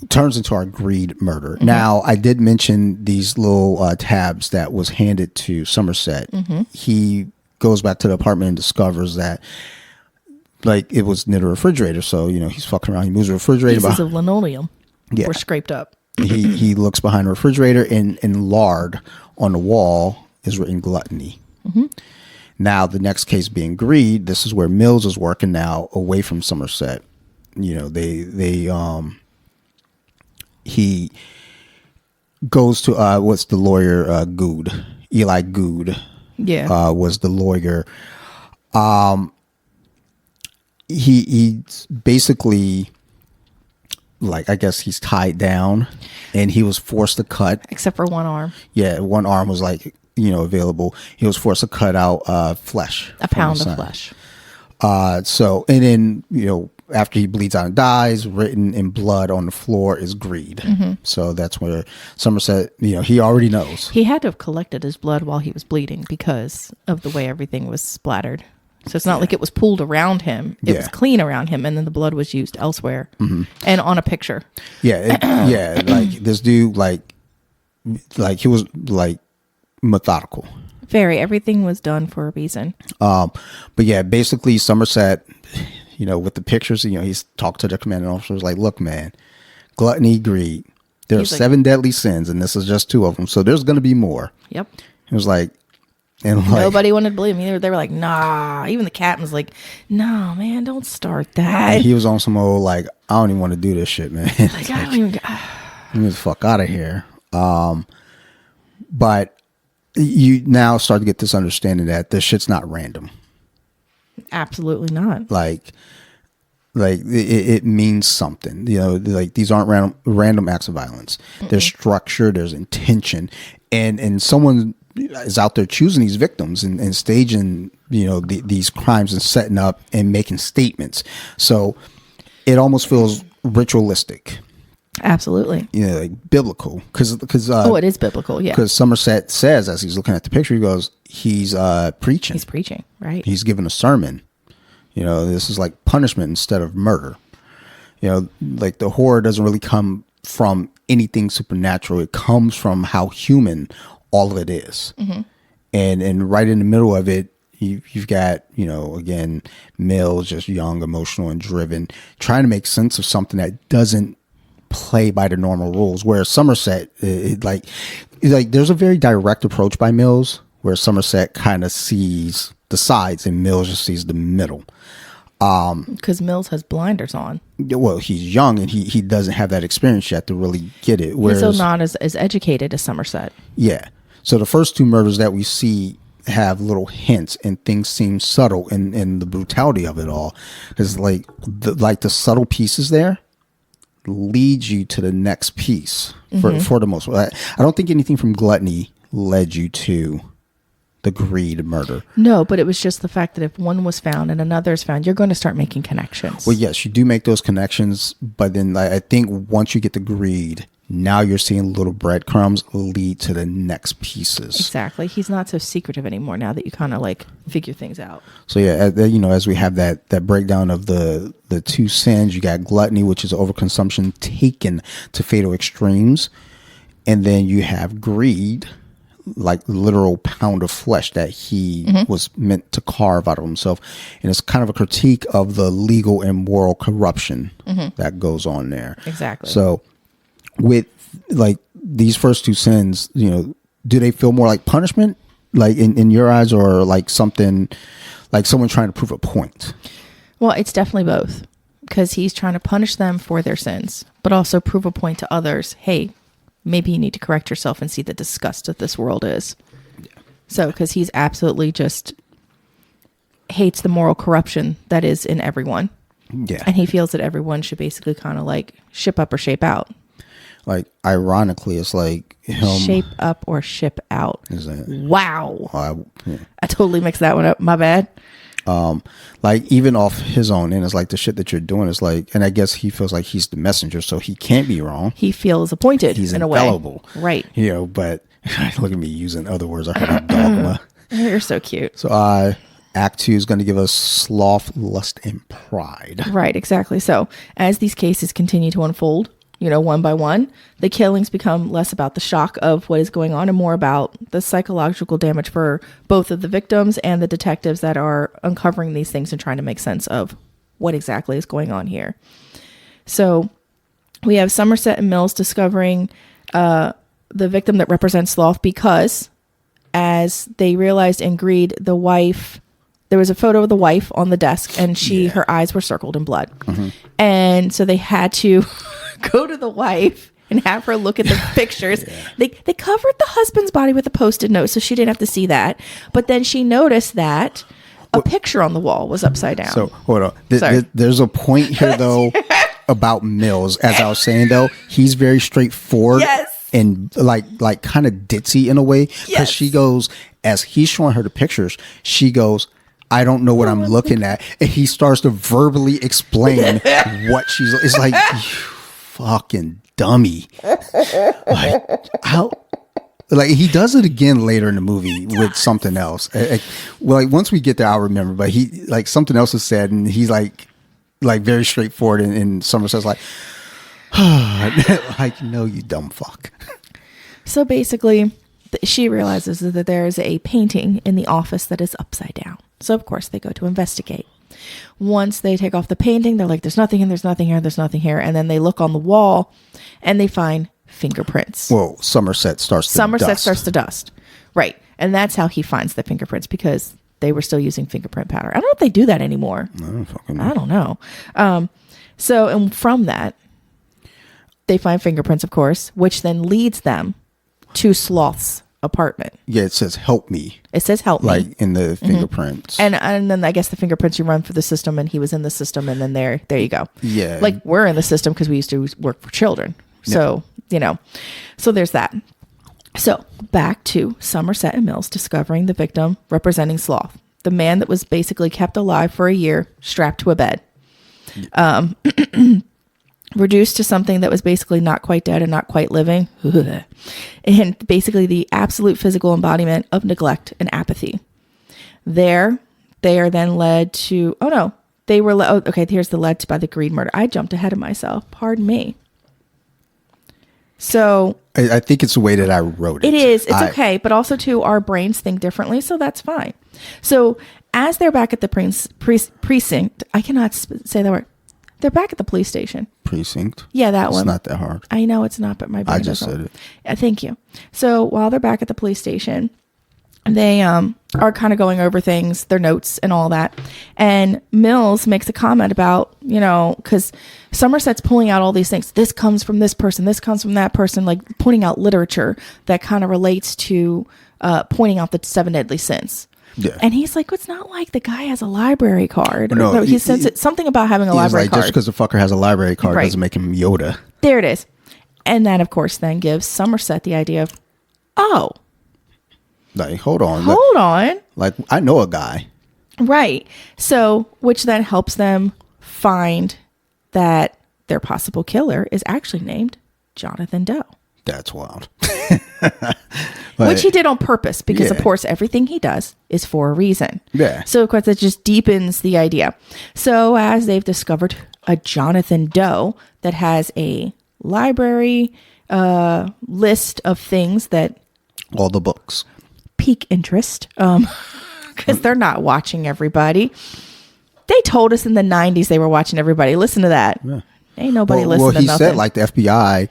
[SPEAKER 2] turns into our greed murder. Now, I did mention these little tabs that was handed to Somerset. He goes back to the apartment and discovers that, like, it was near the refrigerator. So, he's fucking around. He moves the refrigerator.
[SPEAKER 1] Pieces of linoleum were scraped up. He looks behind the refrigerator, and in lard on the wall is written Gluttony. Now, the next case being greed, this is where Mills is working now away from Somerset. He goes to what's the lawyer Good, Eli Good. Was the lawyer. He's basically, like, I guess he's tied down and he was forced to cut. Except for one arm.
[SPEAKER 2] Yeah, one arm was like, available. He was forced to cut out flesh.
[SPEAKER 1] A pound of flesh.
[SPEAKER 2] So, and then, after he bleeds out and dies, written in blood on the floor is greed. So that's where Somerset, he already knows.
[SPEAKER 1] He had to have collected his blood while he was bleeding because of the way everything was splattered. So it's not like it was pooled around him. It was clean around him, and then the blood was used elsewhere and on a picture. Like this dude, like he was like methodical. Very. Everything was done for a reason.
[SPEAKER 2] But yeah, basically Somerset, with the pictures, he's talked to the commanding officer. Was like, look, man, gluttony, greed. There are 7 deadly sins, and this is just 2 of them. So there's going to be more.
[SPEAKER 1] Yep.
[SPEAKER 2] It was like, and like,
[SPEAKER 1] nobody wanted to believe me. They were like, nah. Even the captain's like, no, man, don't start that.
[SPEAKER 2] He was on some old, like, I don't even want to do this shit, man.
[SPEAKER 1] Like, I don't even.
[SPEAKER 2] Get me the fuck out of here. But you now start to get this understanding that this shit's not random.
[SPEAKER 1] Absolutely not.
[SPEAKER 2] Like it means something. Like these aren't random acts of violence. There's structure. There's intention, and someone is out there choosing these victims and staging these crimes and setting up and making statements. So it almost feels ritualistic.
[SPEAKER 1] Absolutely.
[SPEAKER 2] Like biblical. Because
[SPEAKER 1] it is biblical. Yeah.
[SPEAKER 2] Because Somerset says, as he's looking at the picture, he goes, he's preaching.
[SPEAKER 1] He's preaching, right?
[SPEAKER 2] He's giving a sermon. This is like punishment instead of murder. Like the horror doesn't really come from anything supernatural. It comes from how human all of it is. And right in the middle of it, you've got, again, Mills, just young, emotional, and driven, trying to make sense of something that doesn't play by the normal rules. Whereas Somerset, like there's a very direct approach by Mills where Somerset kind of sees the sides and Mills just sees the middle.
[SPEAKER 1] Because Mills has blinders on.
[SPEAKER 2] Well, he's young and he doesn't have that experience yet to really get it.
[SPEAKER 1] He's still not as educated as Somerset.
[SPEAKER 2] Yeah. So the first two murders that we see have little hints and things seem subtle in the brutality of it all. Because like the subtle pieces there leads you to the next piece for the most part. I don't think anything from Gluttony led you to the greed murder.
[SPEAKER 1] No, but it was just the fact that if one was found and another is found, you're going to start making connections.
[SPEAKER 2] Well, yes, you do make those connections, but then I think once you get the greed, now you're seeing little breadcrumbs lead to the next pieces.
[SPEAKER 1] Exactly. He's not so secretive anymore now that you kind of like figure things out.
[SPEAKER 2] So yeah, as we have that breakdown of the two sins, you got gluttony, which is overconsumption taken to fatal extremes, and then you have greed, like literal pound of flesh that he was meant to carve out of himself. And it's kind of a critique of the legal and moral corruption that goes on there.
[SPEAKER 1] Exactly.
[SPEAKER 2] So with like these first two sins, do they feel more like punishment, like in your eyes, or like something like someone trying to prove a point?
[SPEAKER 1] Well, it's definitely both, because he's trying to punish them for their sins, but also prove a point to others. Hey, maybe you need to correct yourself and see the disgust that this world is. Yeah. So, because he's absolutely just hates the moral corruption that is in everyone.
[SPEAKER 2] Yeah.
[SPEAKER 1] And he feels that everyone should basically kind of like ship up or shape out.
[SPEAKER 2] Like, ironically, it's like him.
[SPEAKER 1] Shape up or ship out.
[SPEAKER 2] Is that?
[SPEAKER 1] Wow.
[SPEAKER 2] Yeah.
[SPEAKER 1] I totally mixed that one up. My bad.
[SPEAKER 2] Like even off his own end, it's like the shit that you're doing is like, and I guess he feels like he's the messenger, so he can't be wrong.
[SPEAKER 1] He feels appointed. He's in
[SPEAKER 2] infallible,
[SPEAKER 1] a way. Right.
[SPEAKER 2] But look at me using other words. I heard dogma.
[SPEAKER 1] You're so cute.
[SPEAKER 2] So Act 2 is going to give us sloth, lust, and pride.
[SPEAKER 1] Right, exactly. So as these cases continue to unfold, one by one, the killings become less about the shock of what is going on and more about the psychological damage for both of the victims and the detectives that are uncovering these things and trying to make sense of what exactly is going on here. So we have Somerset and Mills discovering the victim that represents Sloth, because as they realized in greed, the wife, there was a photo of the wife on the desk and her eyes were circled in blood. And so they had to go to the wife and have her look at the pictures. They covered the husband's body with a Post-it note so she didn't have to see that. But then she noticed that a picture on the wall was upside down.
[SPEAKER 2] So hold on. There's a point here though about Mills. As I was saying though, he's very straightforward.
[SPEAKER 1] Yes.
[SPEAKER 2] And like kind of ditzy in a way. Because she goes, as he's showing her the pictures, she goes, I don't know what I'm looking at. And he starts to verbally explain what she's. It's like, you fucking dummy. Like, how? Like, he does it again later in the movie with something else. Well, like once we get there, I'll remember. But he like something else is said, and he's like very straightforward. And Somerset's like, like, no, you dumb fuck.
[SPEAKER 1] So basically, she realizes that there is a painting in the office that is upside down. So, of course, they go to investigate. Once they take off the painting, they're like, there's nothing here, there's nothing here, there's nothing here. And then they look on the wall and they find fingerprints.
[SPEAKER 2] Well, Somerset starts to dust.
[SPEAKER 1] Right. And that's how he finds the fingerprints, because they were still using fingerprint powder. I don't know if they do that anymore. I don't know. So, and from that, they find fingerprints, of course, which then leads them to Sloth's apartment.
[SPEAKER 2] Yeah, it says help me.
[SPEAKER 1] It says help me.
[SPEAKER 2] Like in the fingerprints.
[SPEAKER 1] And then I guess the fingerprints you run for the system, and he was in the system, and then there you go.
[SPEAKER 2] Yeah.
[SPEAKER 1] Like we're in the system because we used to work for children. So, so there's that. So back to Somerset and Mills discovering the victim representing Sloth, the man that was basically kept alive for a year, strapped to a bed. Reduced to something that was basically not quite dead and not quite living. And basically the absolute physical embodiment of neglect and apathy. There, they are then led to, here's the led to by the greed murder. I jumped ahead of myself. Pardon me. So
[SPEAKER 2] I think it's the way that I wrote it.
[SPEAKER 1] It is. It's okay. But also too, our brains think differently. So that's fine. So as they're back at the precinct, I cannot say that word. They're back at the police station.
[SPEAKER 2] Precinct?
[SPEAKER 1] Yeah, that one.
[SPEAKER 2] It's not that hard.
[SPEAKER 1] I know it's not, but my brain
[SPEAKER 2] I just said it.
[SPEAKER 1] Yeah, thank you. So while they're back at the police station, they are kind of going over things, their notes and all that. And Mills makes a comment about, because Somerset's pulling out all these things. This comes from this person. This comes from that person, like pointing out literature that kind of relates to pointing out the 7 deadly sins.
[SPEAKER 2] Yeah.
[SPEAKER 1] And he's like, it's not like the guy has a library card.
[SPEAKER 2] No,
[SPEAKER 1] he says it's something about having a library card.
[SPEAKER 2] Just because the fucker has a library card doesn't make him Yoda.
[SPEAKER 1] There it is. And that, of course, then gives Somerset the idea of, oh.
[SPEAKER 2] Like, hold on. Like, I know a guy.
[SPEAKER 1] Right. So, which then helps them find that their possible killer is actually named Jonathan Doe.
[SPEAKER 2] That's wild.
[SPEAKER 1] Which he did on purpose because, of course, everything he does is for a reason.
[SPEAKER 2] Yeah.
[SPEAKER 1] So, of course, it just deepens the idea. So, as they've discovered a Jonathan Doe that has a library list of things that
[SPEAKER 2] all the books
[SPEAKER 1] pique interest, because they're not watching everybody. They told us in the 90s they were watching everybody. Listen to that. Yeah. Ain't nobody listening to nothing. Well, he
[SPEAKER 2] said like the FBI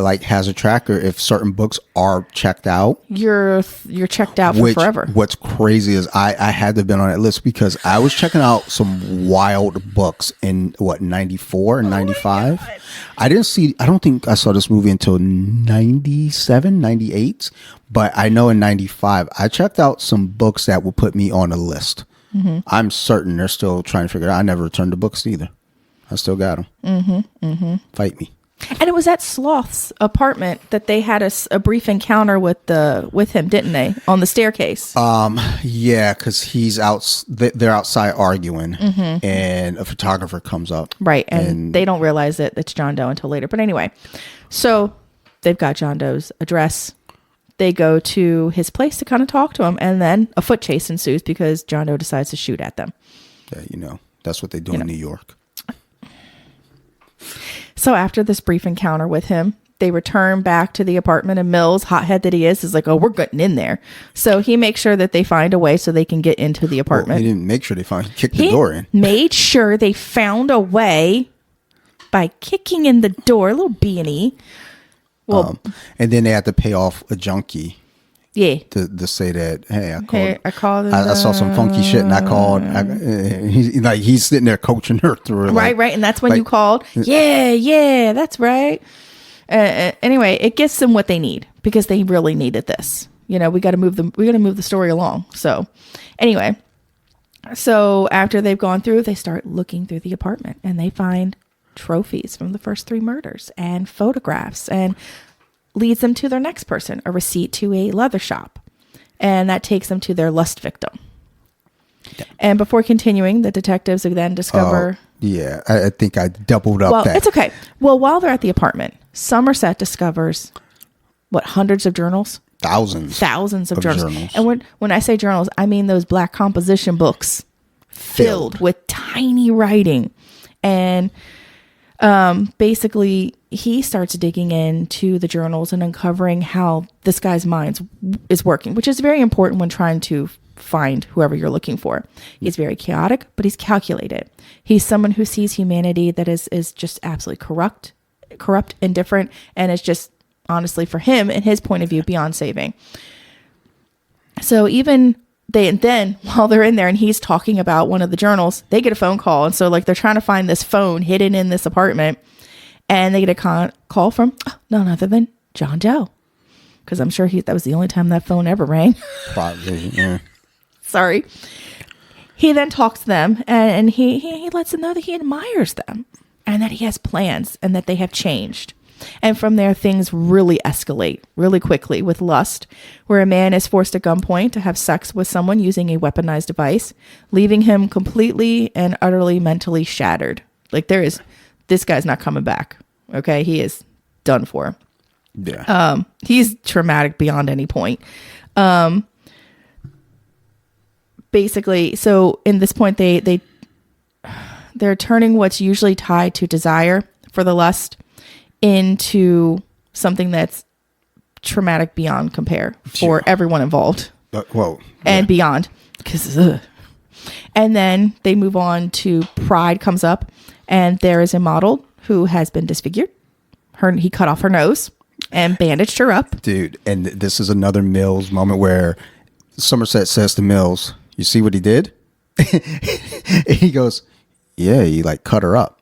[SPEAKER 2] like has a tracker if certain books are checked out.
[SPEAKER 1] You're checked out for forever.
[SPEAKER 2] What's crazy is I had to have been on that list because I was checking out some wild books in 94 and 95. I don't think I saw this movie until 97, 98. But I know in 95, I checked out some books that would put me on a list. Mm-hmm. I'm certain they're still trying to figure it out. I never returned the books either. I still got them. Mm-hmm. Mm-hmm. Fight me.
[SPEAKER 1] And it was at Sloth's apartment that they had a brief encounter with him, didn't they? On the staircase.
[SPEAKER 2] Yeah, because he's out. They're outside arguing, and a photographer comes up.
[SPEAKER 1] Right, and they don't realize that it's John Doe until later. But anyway, so they've got John Doe's address. They go to his place to kind of talk to him, and then a foot chase ensues because John Doe decides to shoot at them.
[SPEAKER 2] Yeah, that's what they do in New York.
[SPEAKER 1] So after this brief encounter with him, they return back to the apartment, and Mills, hothead that he is like, oh, we're getting in there. So he makes sure that they find a way so they can get into the apartment.
[SPEAKER 2] Well, he didn't make sure he kicked the door in.
[SPEAKER 1] Made sure they found a way by kicking in the door, a little B&E. Well,
[SPEAKER 2] and then they had to pay off a junkie.
[SPEAKER 1] Yeah.
[SPEAKER 2] To say that, hey,
[SPEAKER 1] I
[SPEAKER 2] saw some funky shit and I called. He's sitting there coaching her through it.
[SPEAKER 1] Right. And that's when you called. Yeah, that's right. Anyway, it gives them what they need because they really needed this. We got to move the story along. So anyway, after they've gone through, they start looking through the apartment and they find trophies from the first 3 murders and photographs, and leads them to their next person, a receipt to a leather shop. And that takes them to their lust victim. Yeah. And before continuing, the detectives then discover...
[SPEAKER 2] yeah, I think I doubled up that.
[SPEAKER 1] Well, it's okay. Well, while they're at the apartment, Somerset discovers, hundreds of journals? Thousands of journals. And when I say journals, I mean those black composition books filled with tiny writing. And basically... he starts digging into the journals and uncovering how this guy's mind is working, which is very important when trying to find whoever you're looking for. He's very chaotic, but he's calculated. He's someone who sees humanity that is just absolutely corrupt, indifferent, and it's just honestly for him and his point of view beyond saving. So even then while they're in there and he's talking about one of the journals, they get a phone call. And so they're trying to find this phone hidden in this apartment. And they get a call from none other than John Doe. Because I'm sure that was the only time that phone ever rang.
[SPEAKER 2] Probably, yeah.
[SPEAKER 1] Sorry. He then talks to them and he lets them know that he admires them. And that he has plans and that they have changed. And from there, things really escalate really quickly with lust, where a man is forced at gunpoint to have sex with someone using a weaponized device, leaving him completely and utterly mentally shattered. This guy's not coming back. Okay. He is done for.
[SPEAKER 2] Yeah.
[SPEAKER 1] He's traumatic beyond any point. Basically, so in this point, they're turning what's usually tied to desire for the lust into something that's traumatic beyond compare for everyone involved. And beyond. And then they move on to pride comes up. And there is a model who has been disfigured. He cut off her nose and bandaged her up.
[SPEAKER 2] Dude, and this is another Mills moment where Somerset says to Mills, "You see what he did?" And he goes, "Yeah, he like cut her up."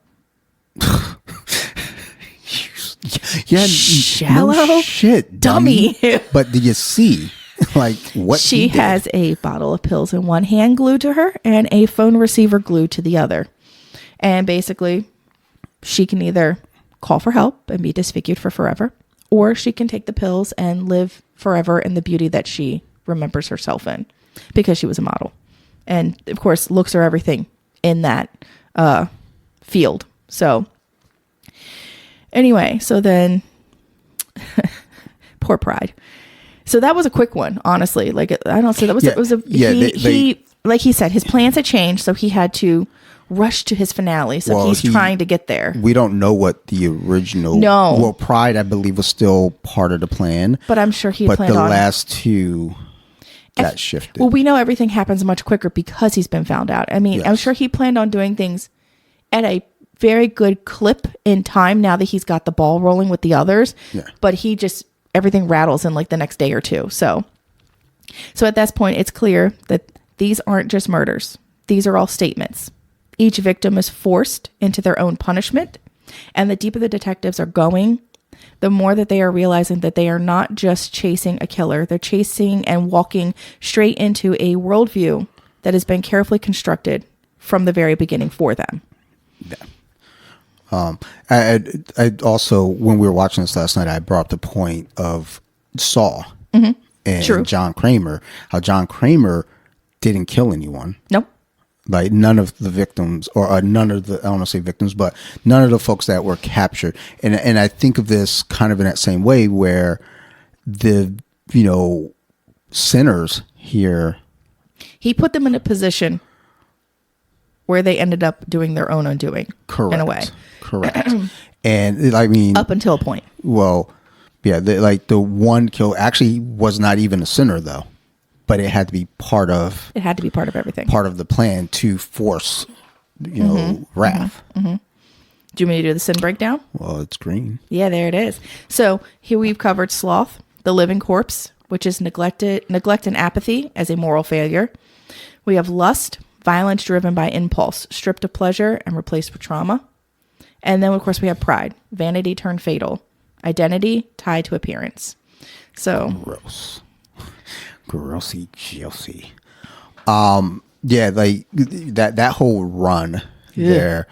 [SPEAKER 2] Yeah,
[SPEAKER 1] shallow
[SPEAKER 2] no shit,
[SPEAKER 1] dummy.
[SPEAKER 2] But do you see like what
[SPEAKER 1] she has a bottle of pills in one hand glued to her and a phone receiver glued to the other, and basically she can either call for help and be disfigured for forever, or she can take the pills and live forever in the beauty that she remembers herself in, because she was a model, and of course looks are everything in that field. So anyway, so then poor Pride. So that was a quick one, honestly. Like, I don't say that was,
[SPEAKER 2] Yeah,
[SPEAKER 1] it was a,
[SPEAKER 2] yeah,
[SPEAKER 1] he, like he said, his plans had changed. So he had to rush to his finale. So he's trying to get there.
[SPEAKER 2] We don't know what the original,
[SPEAKER 1] No.
[SPEAKER 2] Well, Pride, I believe, was still part of the plan.
[SPEAKER 1] But I'm sure he
[SPEAKER 2] But
[SPEAKER 1] planned
[SPEAKER 2] the
[SPEAKER 1] on.
[SPEAKER 2] last two got shifted.
[SPEAKER 1] Well, we know everything happens much quicker because he's been found out. I mean,
[SPEAKER 2] Yes.
[SPEAKER 1] I'm sure he planned on doing things at a very good clip in time now that he's got the ball rolling with the others.
[SPEAKER 2] Yeah.
[SPEAKER 1] But he just, everything rattles in like the next day or two. So at this point, it's clear that these aren't just murders. These are all statements. Each victim is forced into their own punishment. And the deeper the detectives are going, the more that they are realizing that they are not just chasing a killer. They're chasing and walking straight into a worldview that has been carefully constructed from the very beginning for them.
[SPEAKER 2] Yeah. I also, when we were watching this last night, I brought up the point of Saw and John Kramer, how John Kramer didn't kill anyone.
[SPEAKER 1] Nope.
[SPEAKER 2] Like none of the victims, or none of the, I don't want to say victims, but none of the folks that were captured. And I think of this kind of in that same way where the, sinners here.
[SPEAKER 1] He put them in a position where they ended up doing their own undoing.
[SPEAKER 2] Correct.
[SPEAKER 1] In a way.
[SPEAKER 2] Correct. And I mean,
[SPEAKER 1] up until a point.
[SPEAKER 2] Well, yeah, the one kill actually was not even a sinner though, but it had to be part of.
[SPEAKER 1] It had to be part of everything.
[SPEAKER 2] Part of the plan to force, wrath.
[SPEAKER 1] Do you want me to do the sin breakdown?
[SPEAKER 2] Well, it's green.
[SPEAKER 1] Yeah, there it is. So here we've covered sloth, the living corpse, which is neglect and apathy as a moral failure. We have lust, violence driven by impulse, stripped of pleasure and replaced with trauma. And then, of course, we have pride, vanity turned fatal, identity tied to appearance. So
[SPEAKER 2] gross, grossy, juicy. Yeah, like that whole run there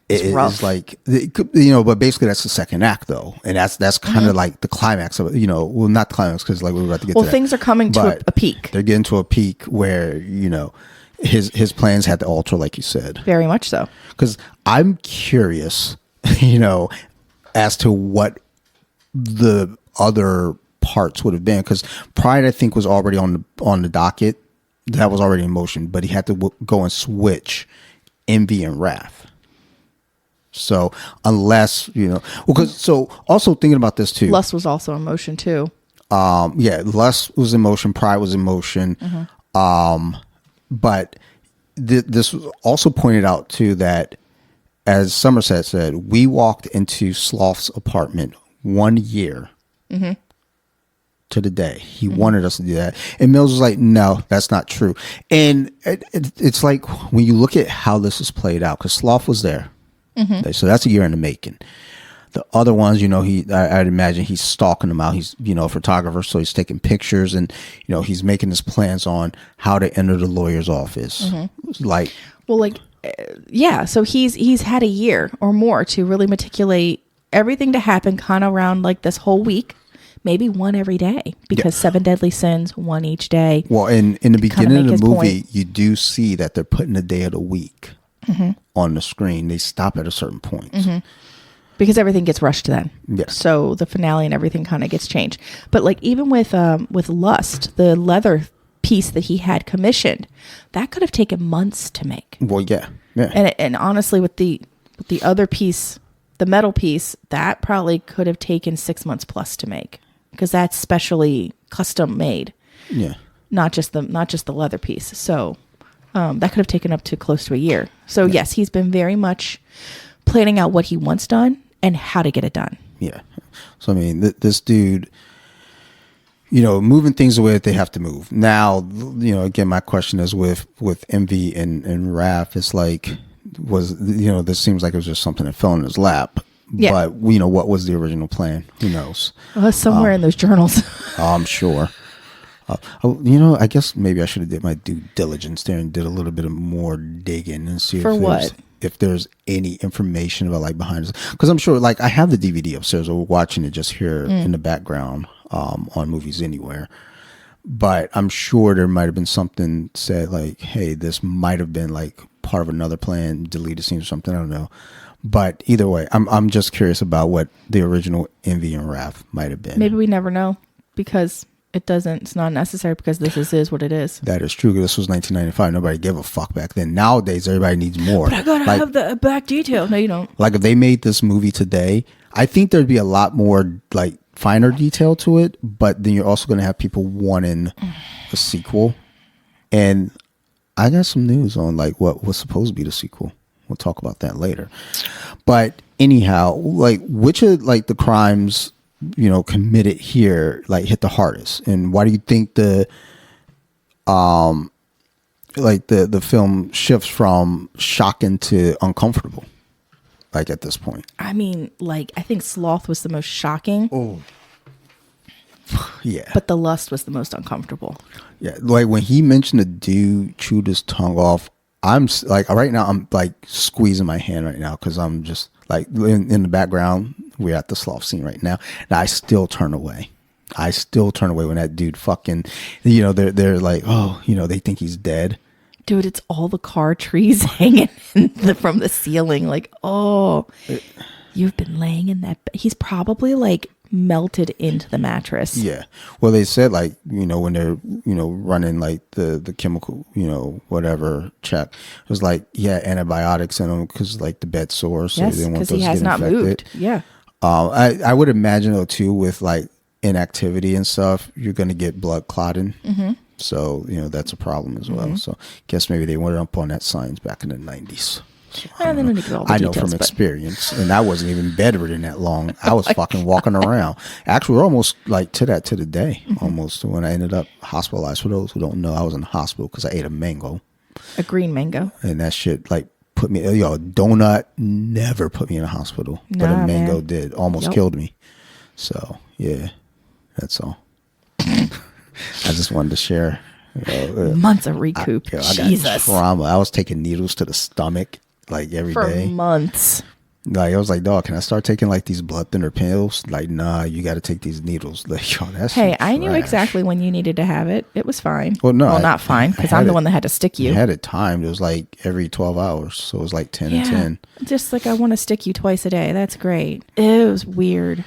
[SPEAKER 2] is like, but basically that's the second act though, and that's kind of like the climax of it. Well, not the climax because like we're about to get. Well, to
[SPEAKER 1] things are coming to a peak.
[SPEAKER 2] They're getting to a peak where his plans had to alter, like you said.
[SPEAKER 1] Very much so.
[SPEAKER 2] Because I'm curious, as to what the other parts would have been. Because Pride, I think, was already on the docket. That was already in motion, but he had to go and switch envy and wrath. So unless so also thinking about this too.
[SPEAKER 1] Lust was also in motion too.
[SPEAKER 2] Yeah, lust was in motion. Pride was in motion. But this was also pointed out too that, as Somerset said, we walked into Sloth's apartment 1 year to the day. He wanted us to do that. And Mills was like, no, that's not true. And it's like when you look at how this is played out, because Sloth was there. So that's a year in the making. The other ones, I'd imagine he's stalking them out. He's, a photographer, so he's taking pictures and, he's making his plans on how to enter the lawyer's office.
[SPEAKER 1] Yeah. So he's had a year or more to really meticulate everything to happen kind of around like this whole week, maybe one every day, because 7 deadly sins, one each day.
[SPEAKER 2] Well, in the beginning of the movie, you do see that they're putting a day of the week on the screen. They stop at a certain point.
[SPEAKER 1] Because everything gets rushed then.
[SPEAKER 2] Yes.
[SPEAKER 1] So the finale and everything kind of gets changed. But like even with Lust, the leather piece that he had commissioned, that could have taken months to make.
[SPEAKER 2] Well, yeah.
[SPEAKER 1] And honestly, with the other piece, the metal piece, that probably could have taken 6 months plus to make, because that's specially custom made.
[SPEAKER 2] Yeah.
[SPEAKER 1] Not just the leather piece. So that could have taken up to close to a year. So yes, he's been very much planning out what he wants done and how to get it done.
[SPEAKER 2] Yeah. So, I mean, this dude, moving things the way that they have to move. Now, again, my question is with envy and wrath, it's like, this seems like it was just something that fell in his lap. Yeah. But, what was the original plan? Who knows?
[SPEAKER 1] Well, it's somewhere in those journals.
[SPEAKER 2] I'm sure. I guess maybe I should have did my due diligence there and did a little bit of more digging and see if there's any information about like behind us. Because I'm sure, like, I have the DVD upstairs. We're watching it just here in the background on Movies Anywhere. But I'm sure there might have been something said like, hey, this might have been like part of another plan, deleted scenes or something. I don't know. But either way, I'm just curious about what the original envy and wrath might have been.
[SPEAKER 1] Maybe we never know because it's not necessary because this is what it is.
[SPEAKER 2] That is true. This was 1995. Nobody gave a fuck back then. Nowadays, everybody needs more.
[SPEAKER 1] But I gotta have the back detail. No, you don't.
[SPEAKER 2] Like if they made this movie today, I think there'd be a lot more like finer detail to it. But then you're also going to have people wanting a sequel. And I got some news on like what was supposed to be the sequel. We'll talk about that later. But anyhow, like which of like the crimes committed here like hit the hardest, and why do you think the film shifts from shocking to uncomfortable like at this point?
[SPEAKER 1] I mean, like I think Sloth was the most shocking.
[SPEAKER 2] Oh yeah,
[SPEAKER 1] but the lust was the most uncomfortable.
[SPEAKER 2] Yeah, like when he mentioned the dude chewed his tongue off, I'm like right now I'm like squeezing my hand right now because I'm just like in the background. We're at the Sloth scene right now. And I still turn away. When that dude fucking, they're like, oh, they think he's dead.
[SPEAKER 1] Dude, it's all the car trees hanging from the ceiling. Like, oh, you've been laying in that. He's probably like melted into the mattress.
[SPEAKER 2] Yeah. Well, they said like, when they're, running like the chemical, whatever check, it was like, yeah, antibiotics in him because like the bed's sore. So
[SPEAKER 1] yes, because he has not moved. Yeah.
[SPEAKER 2] I would imagine though too with like inactivity and stuff, you're going to get blood clotting. Mm-hmm. So, that's a problem as well. Mm-hmm. So guess maybe they went up on that science back in the 90s. So, I know from experience, and I wasn't even bedridden that long. I was fucking walking around. Actually, we're almost like to the day, almost when I ended up hospitalized. For those who don't know, I was in the hospital because I ate a mango.
[SPEAKER 1] A green mango.
[SPEAKER 2] And that shit like put me, donut never put me in a hospital, but a mango did. Almost killed me. So, yeah, that's all. I just wanted to share.
[SPEAKER 1] Months of recoup.
[SPEAKER 2] I got trauma. I was taking needles to the stomach like every day.
[SPEAKER 1] For months.
[SPEAKER 2] Like I was like, dog, can I start taking like these blood thinner pills? Like, nah, you got to take these needles. Like, that's
[SPEAKER 1] hey, I knew exactly when you needed to have it. It was fine.
[SPEAKER 2] Well, no,
[SPEAKER 1] not fine because I'm the one that had to stick you.
[SPEAKER 2] I had it timed. It was like every 12 hours, so it was like 10 and 10.
[SPEAKER 1] Just like I want to stick you twice a day. That's great. It was weird.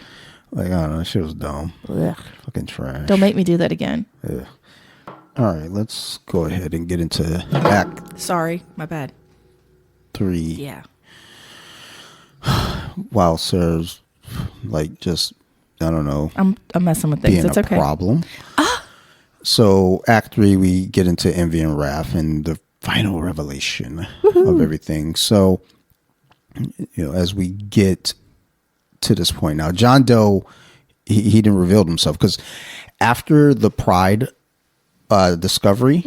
[SPEAKER 2] Like I don't know, that shit was dumb.
[SPEAKER 1] Ugh.
[SPEAKER 2] Fucking trash.
[SPEAKER 1] Don't make me do that again.
[SPEAKER 2] Yeah. All right, let's go ahead and get into Act.
[SPEAKER 1] Sorry, my bad.
[SPEAKER 2] 3.
[SPEAKER 1] Yeah.
[SPEAKER 2] While Sarah's like just, I don't know.
[SPEAKER 1] I'm messing with things. It's okay.
[SPEAKER 2] Problem. So Act 3, we get into envy and wrath and the final revelation of everything. So, as we get to this point now, John Doe, he didn't reveal himself because after the Pride discovery,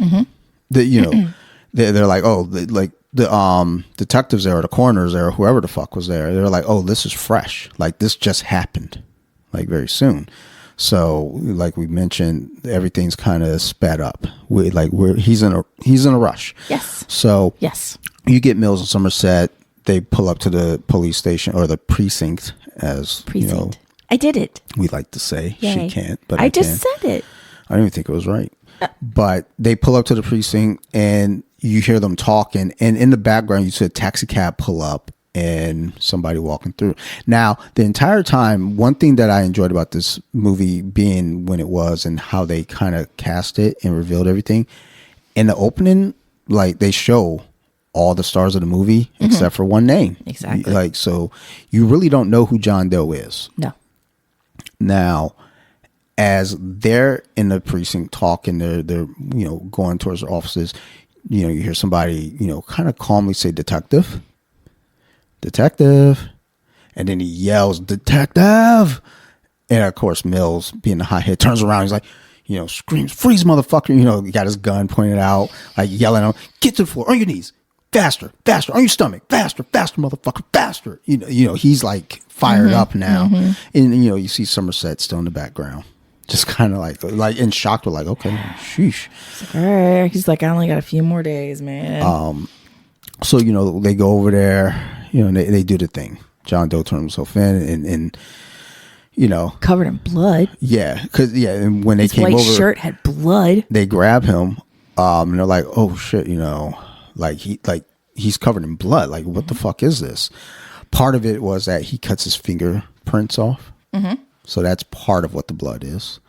[SPEAKER 2] they're like, oh, like the detectives there or the coroners there or whoever the fuck was there, they're like, oh, this is fresh, like this just happened like very soon. So like we mentioned, everything's kind of sped up. He's in a rush.
[SPEAKER 1] Yes.
[SPEAKER 2] So
[SPEAKER 1] yes,
[SPEAKER 2] you get Mills and Somerset. They pull up to the police station or the precinct, as
[SPEAKER 1] I did it.
[SPEAKER 2] We like to say.
[SPEAKER 1] Yay.
[SPEAKER 2] She can't, but
[SPEAKER 1] I just said it.
[SPEAKER 2] I don't even think it was right. But they pull up to the precinct and you hear them talking, and in the background you see a taxi cab pull up and somebody walking through. Now, the entire time, one thing that I enjoyed about this movie being when it was and how they kind of cast it and revealed everything, in the opening, like they show all the stars of the movie except for one name.
[SPEAKER 1] Exactly.
[SPEAKER 2] Like, so you really don't know who John Doe is.
[SPEAKER 1] No.
[SPEAKER 2] Now, as they're in the precinct talking, they're going towards their offices, you hear somebody, kind of calmly say, detective. And then he yells, detective. And of course, Mills, being the hothead, turns around. He's like, screams, freeze, motherfucker. He got his gun pointed out, like yelling at him, get to the floor, on your knees, faster, faster, on your stomach, faster, faster, motherfucker, faster. He's like fired up now. And, you see Somerset still in the background. Just kind of like in shock. We're like, okay, sheesh.
[SPEAKER 1] All right. He's like, I only got a few more days, man.
[SPEAKER 2] So, they go over there, and they do the thing. John Doe turns himself in and
[SPEAKER 1] covered in blood.
[SPEAKER 2] Yeah. And when they
[SPEAKER 1] His
[SPEAKER 2] came
[SPEAKER 1] white
[SPEAKER 2] over,
[SPEAKER 1] shirt had blood.
[SPEAKER 2] they grab him, and they're like, oh shit, he's covered in blood. Like, what the fuck is this? Part of it was that he cuts his fingerprints off. So that's part of what the blood is.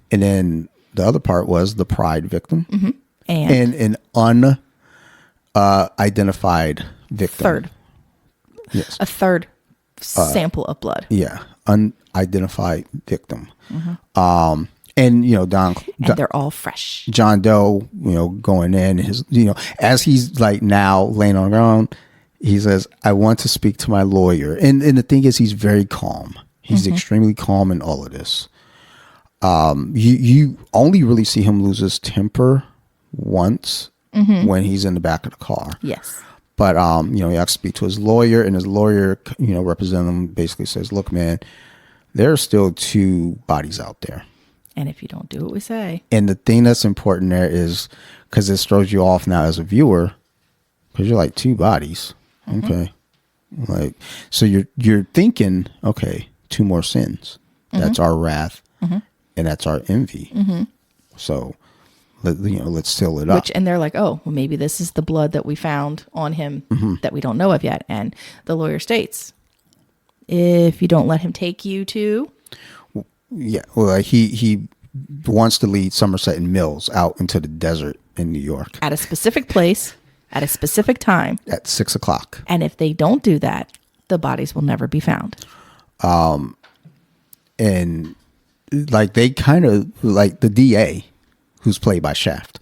[SPEAKER 2] And then the other part was the pride victim and an unidentified victim.
[SPEAKER 1] Third.
[SPEAKER 2] Yes.
[SPEAKER 1] A third sample of blood.
[SPEAKER 2] Yeah. Unidentified victim. And, and
[SPEAKER 1] they're all fresh.
[SPEAKER 2] John Doe, going in his, as he's like now laying on the ground, he says, I want to speak to my lawyer. And the thing is, he's very calm. He's extremely calm in all of this. You only really see him lose his temper once when he's in the back of the car.
[SPEAKER 1] Yes.
[SPEAKER 2] But, he has to speak to his lawyer, and his lawyer, representing him, basically says, look, man, there are still 2 bodies out there.
[SPEAKER 1] And if you don't do what we say.
[SPEAKER 2] And the thing that's important there is, because this throws you off now as a viewer, because you're like 2 bodies. Okay. Like, so you're thinking, okay, 2 more sins. That's our wrath, and that's our envy. So, let's seal it up.
[SPEAKER 1] And they're like, oh, well, maybe this is the blood that we found on him that we don't know of yet. And the lawyer states, if you don't let him take you to.
[SPEAKER 2] Yeah, well, he wants to lead Somerset and Mills out into the desert in New York
[SPEAKER 1] at a specific place at a specific time
[SPEAKER 2] at 6:00.
[SPEAKER 1] And if they don't do that, the bodies will never be found.
[SPEAKER 2] And like they kind of like the DA, who's played by Shaft,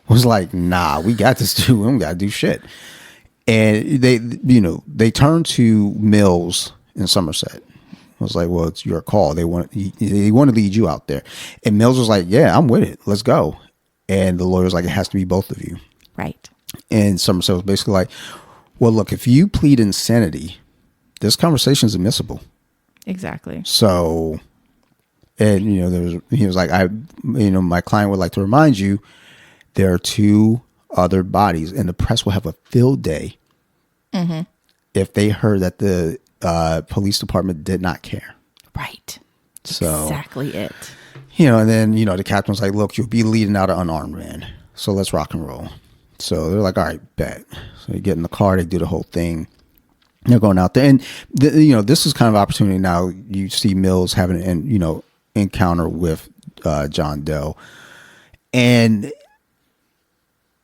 [SPEAKER 2] was like, nah, we got this dude. We don't got to do shit. And they turned to Mills in Somerset. I was like, well, it's your call. They want to lead you out there. And Mills was like, yeah, I'm with it. Let's go. And the lawyer's like, it has to be both of you.
[SPEAKER 1] Right.
[SPEAKER 2] And Somerset was basically like, well, look, if you plead insanity, this conversation is admissible.
[SPEAKER 1] Exactly.
[SPEAKER 2] So, and, he was like, my client would like to remind you, there are 2 other bodies, and the press will have a field day if they heard that the police department did not care.
[SPEAKER 1] Right.
[SPEAKER 2] So
[SPEAKER 1] exactly it.
[SPEAKER 2] And then, the captain was like, look, you'll be leading out an unarmed man. So let's rock and roll. So they're like, all right, bet. So they get in the car, they do the whole thing. They're going out there. And, this is kind of opportunity now. You see Mills having an, encounter with John Doe. And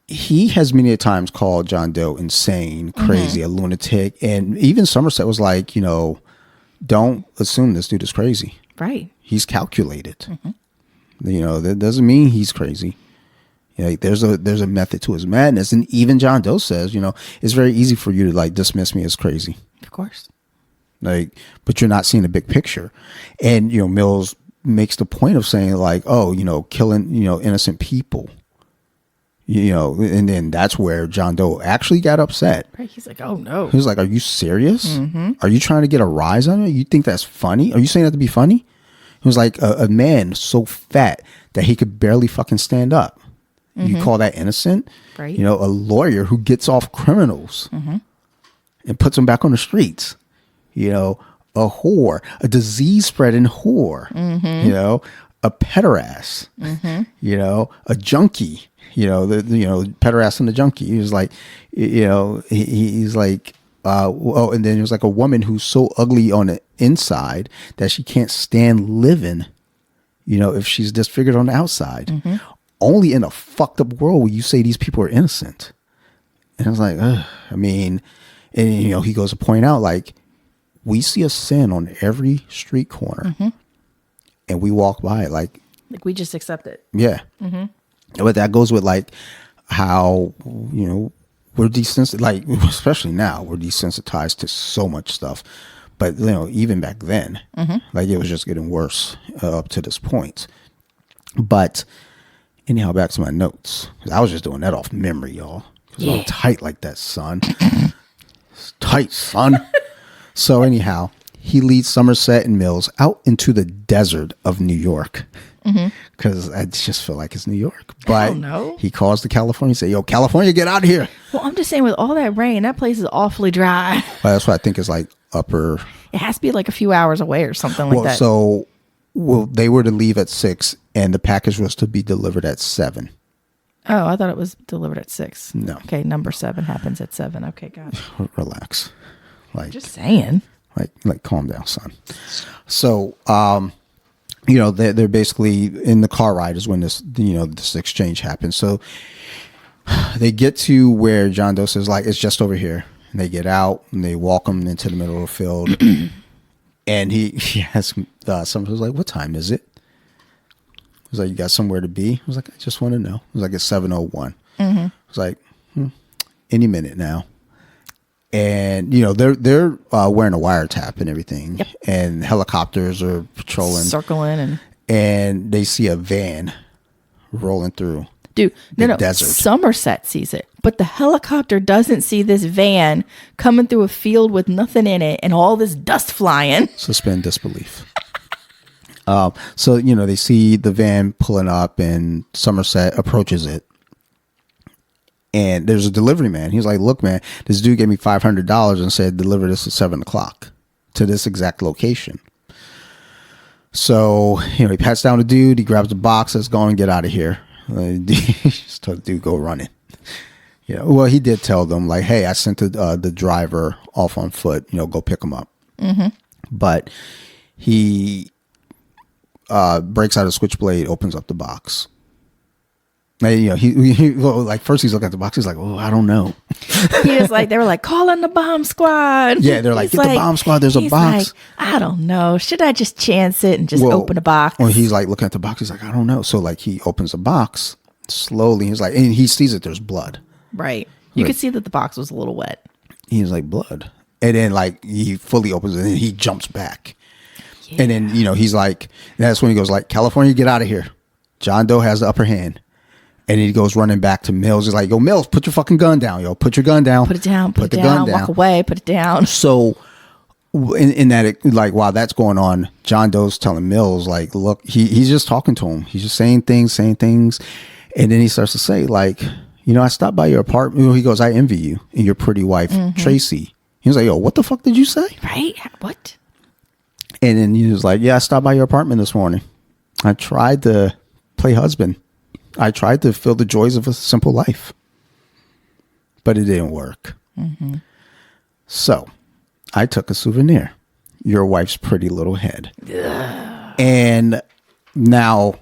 [SPEAKER 2] he has many times called John Doe insane, crazy, a lunatic. And even Somerset was like, don't assume this dude is crazy.
[SPEAKER 1] Right.
[SPEAKER 2] He's calculated. That doesn't mean he's crazy. There's a method to his madness. And even John Doe says, it's very easy for you to like dismiss me as crazy.
[SPEAKER 1] Of course.
[SPEAKER 2] But you're not seeing the big picture. And, Mills makes the point of saying like, oh, killing, innocent people. And then that's where John Doe actually got upset.
[SPEAKER 1] Right. He's like, oh no.
[SPEAKER 2] He was like, are you serious? Are you trying to get a rise on it? You think that's funny? Are you saying that to be funny? He was like, a man so fat that he could barely fucking stand up. You call that innocent?
[SPEAKER 1] Right.
[SPEAKER 2] A lawyer who gets off criminals and puts them back on the streets. A whore, a disease spreading whore, a pederast, a junkie, the pederast and the junkie. He was like, he's like, and then he was like a woman who's so ugly on the inside that she can't stand living, if she's disfigured on the outside. Only in a fucked up world will you say these people are innocent. And I was like, ugh. And he goes to point out, like, we see a sin on every street corner and we walk by it like
[SPEAKER 1] we just accept it.
[SPEAKER 2] Yeah. But that goes with like how, we're desensitized, like, especially now we're desensitized to so much stuff. But, even back then, like it was just getting worse up to this point. But anyhow, back to my notes. 'Cause I was just doing that off memory, y'all. It's all tight like that, son. It's tight, son. So anyhow, he leads Somerset and Mills out into the desert of New York. Because I just feel like it's New York. But he calls to California and say, yo, California, get out of here.
[SPEAKER 1] Well, I'm just saying with all that rain, that place is awfully dry.
[SPEAKER 2] Well, that's what I think is like upper.
[SPEAKER 1] It has to be like a few hours away or something like that.
[SPEAKER 2] So they were to leave at 6 and the package was to be delivered at 7.
[SPEAKER 1] Oh, I thought it was delivered at 6.
[SPEAKER 2] No.
[SPEAKER 1] Okay, number 7 happens at 7. Okay, got it.
[SPEAKER 2] Relax. Like,
[SPEAKER 1] just saying.
[SPEAKER 2] Like calm down, son. So, they're basically in the car ride is when this exchange happens. So they get to where John Doe says, like, it's just over here. And they get out and they walk him into the middle of the field. And he asks someone who's like, what time is it? He's like, you got somewhere to be? I was like, I just want to know. It was like, it's 7:01. I was like, any minute now. And, they're wearing a wiretap and everything. Yep. And helicopters are patrolling.
[SPEAKER 1] Circling.
[SPEAKER 2] And they see a van rolling through.
[SPEAKER 1] Dude, no.
[SPEAKER 2] Desert.
[SPEAKER 1] Somerset sees it. But the helicopter doesn't see this van coming through a field with nothing in it and all this dust flying.
[SPEAKER 2] Suspend disbelief. So, they see the van pulling up and Somerset approaches it. And there's a delivery man. He's like, look, man, this dude gave me $500 and said, deliver this at 7:00 to this exact location. So, he pats down the dude. He grabs the box. Says, go and get out of here. He just told the dude, go running. Well, he did tell them, like, hey, I sent the driver off on foot, go pick him up. But he breaks out a switchblade, opens up the box. And, he first he's looking at the box. He's like, oh, I don't know.
[SPEAKER 1] He was like, they were like, call in the bomb squad.
[SPEAKER 2] Yeah, they're like, get the bomb squad. There's a box.
[SPEAKER 1] Like, I don't know. Should I just chance it and just open a box?
[SPEAKER 2] Well, he's like looking at the box. He's like, I don't know. So like he opens the box slowly. He's like, and he sees that there's blood.
[SPEAKER 1] Right. You could see that the box was a little wet.
[SPEAKER 2] He's like, blood. And then like he fully opens it and he jumps back. Yeah. And then, he's like, that's when he goes like, California, get out of here. John Doe has the upper hand. And he goes running back to Mills. He's like, yo, Mills, put your fucking gun down, yo. Put your gun down.
[SPEAKER 1] Put it down. Put the gun down. Walk away. Put it down.
[SPEAKER 2] So in that, like, while that's going on, John Doe's telling Mills, like, look, he's just talking to him. He's just saying things. And then he starts to say, like, I stopped by your apartment. He goes, I envy you and your pretty wife, Tracy. He was like, yo, what the fuck did you say?
[SPEAKER 1] Right? What?
[SPEAKER 2] And then he was like, yeah, I stopped by your apartment this morning. I tried to play husband. I tried to feel the joys of a simple life, but it didn't work. So I took a souvenir, your wife's pretty little head. Ugh. And now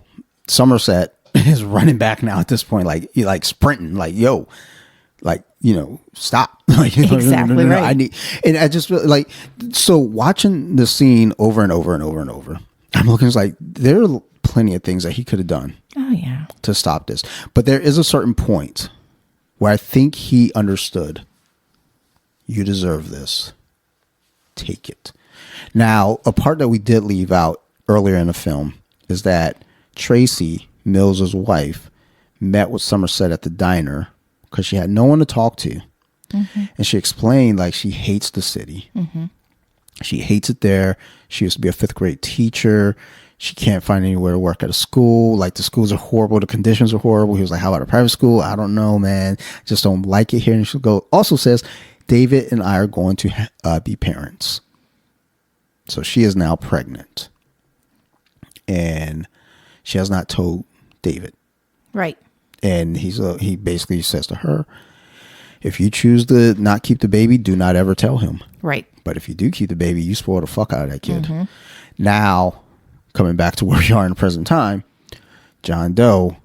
[SPEAKER 2] Somerset is running back now at this point, like sprinting, like, yo, like, stop. Like,
[SPEAKER 1] exactly right.
[SPEAKER 2] And I just like, so watching the scene over and over and over and over, I'm looking, it's like, there are plenty of things that he could have done.
[SPEAKER 1] Oh, yeah.
[SPEAKER 2] To stop this. But there is a certain point where I think he understood, you deserve this. Take it. Now, a part that we did leave out earlier in the film is that Tracy, Mills's wife, met with Somerset at the diner because she had no one to talk to. And she explained, like, she hates the city. She hates it there. She used to be a 5th grade teacher. She can't find anywhere to work at a school. Like, the schools are horrible. The conditions are horrible. He was like, how about a private school? I don't know, man. Just don't like it here. And she also says, David and I are going to be parents. So she is now pregnant. And she has not told David.
[SPEAKER 1] Right.
[SPEAKER 2] And he basically says to her, if you choose to not keep the baby, do not ever tell him.
[SPEAKER 1] Right.
[SPEAKER 2] But if you do keep the baby, you spoil the fuck out of that kid. Now, coming back to where we are in the present time, John Doe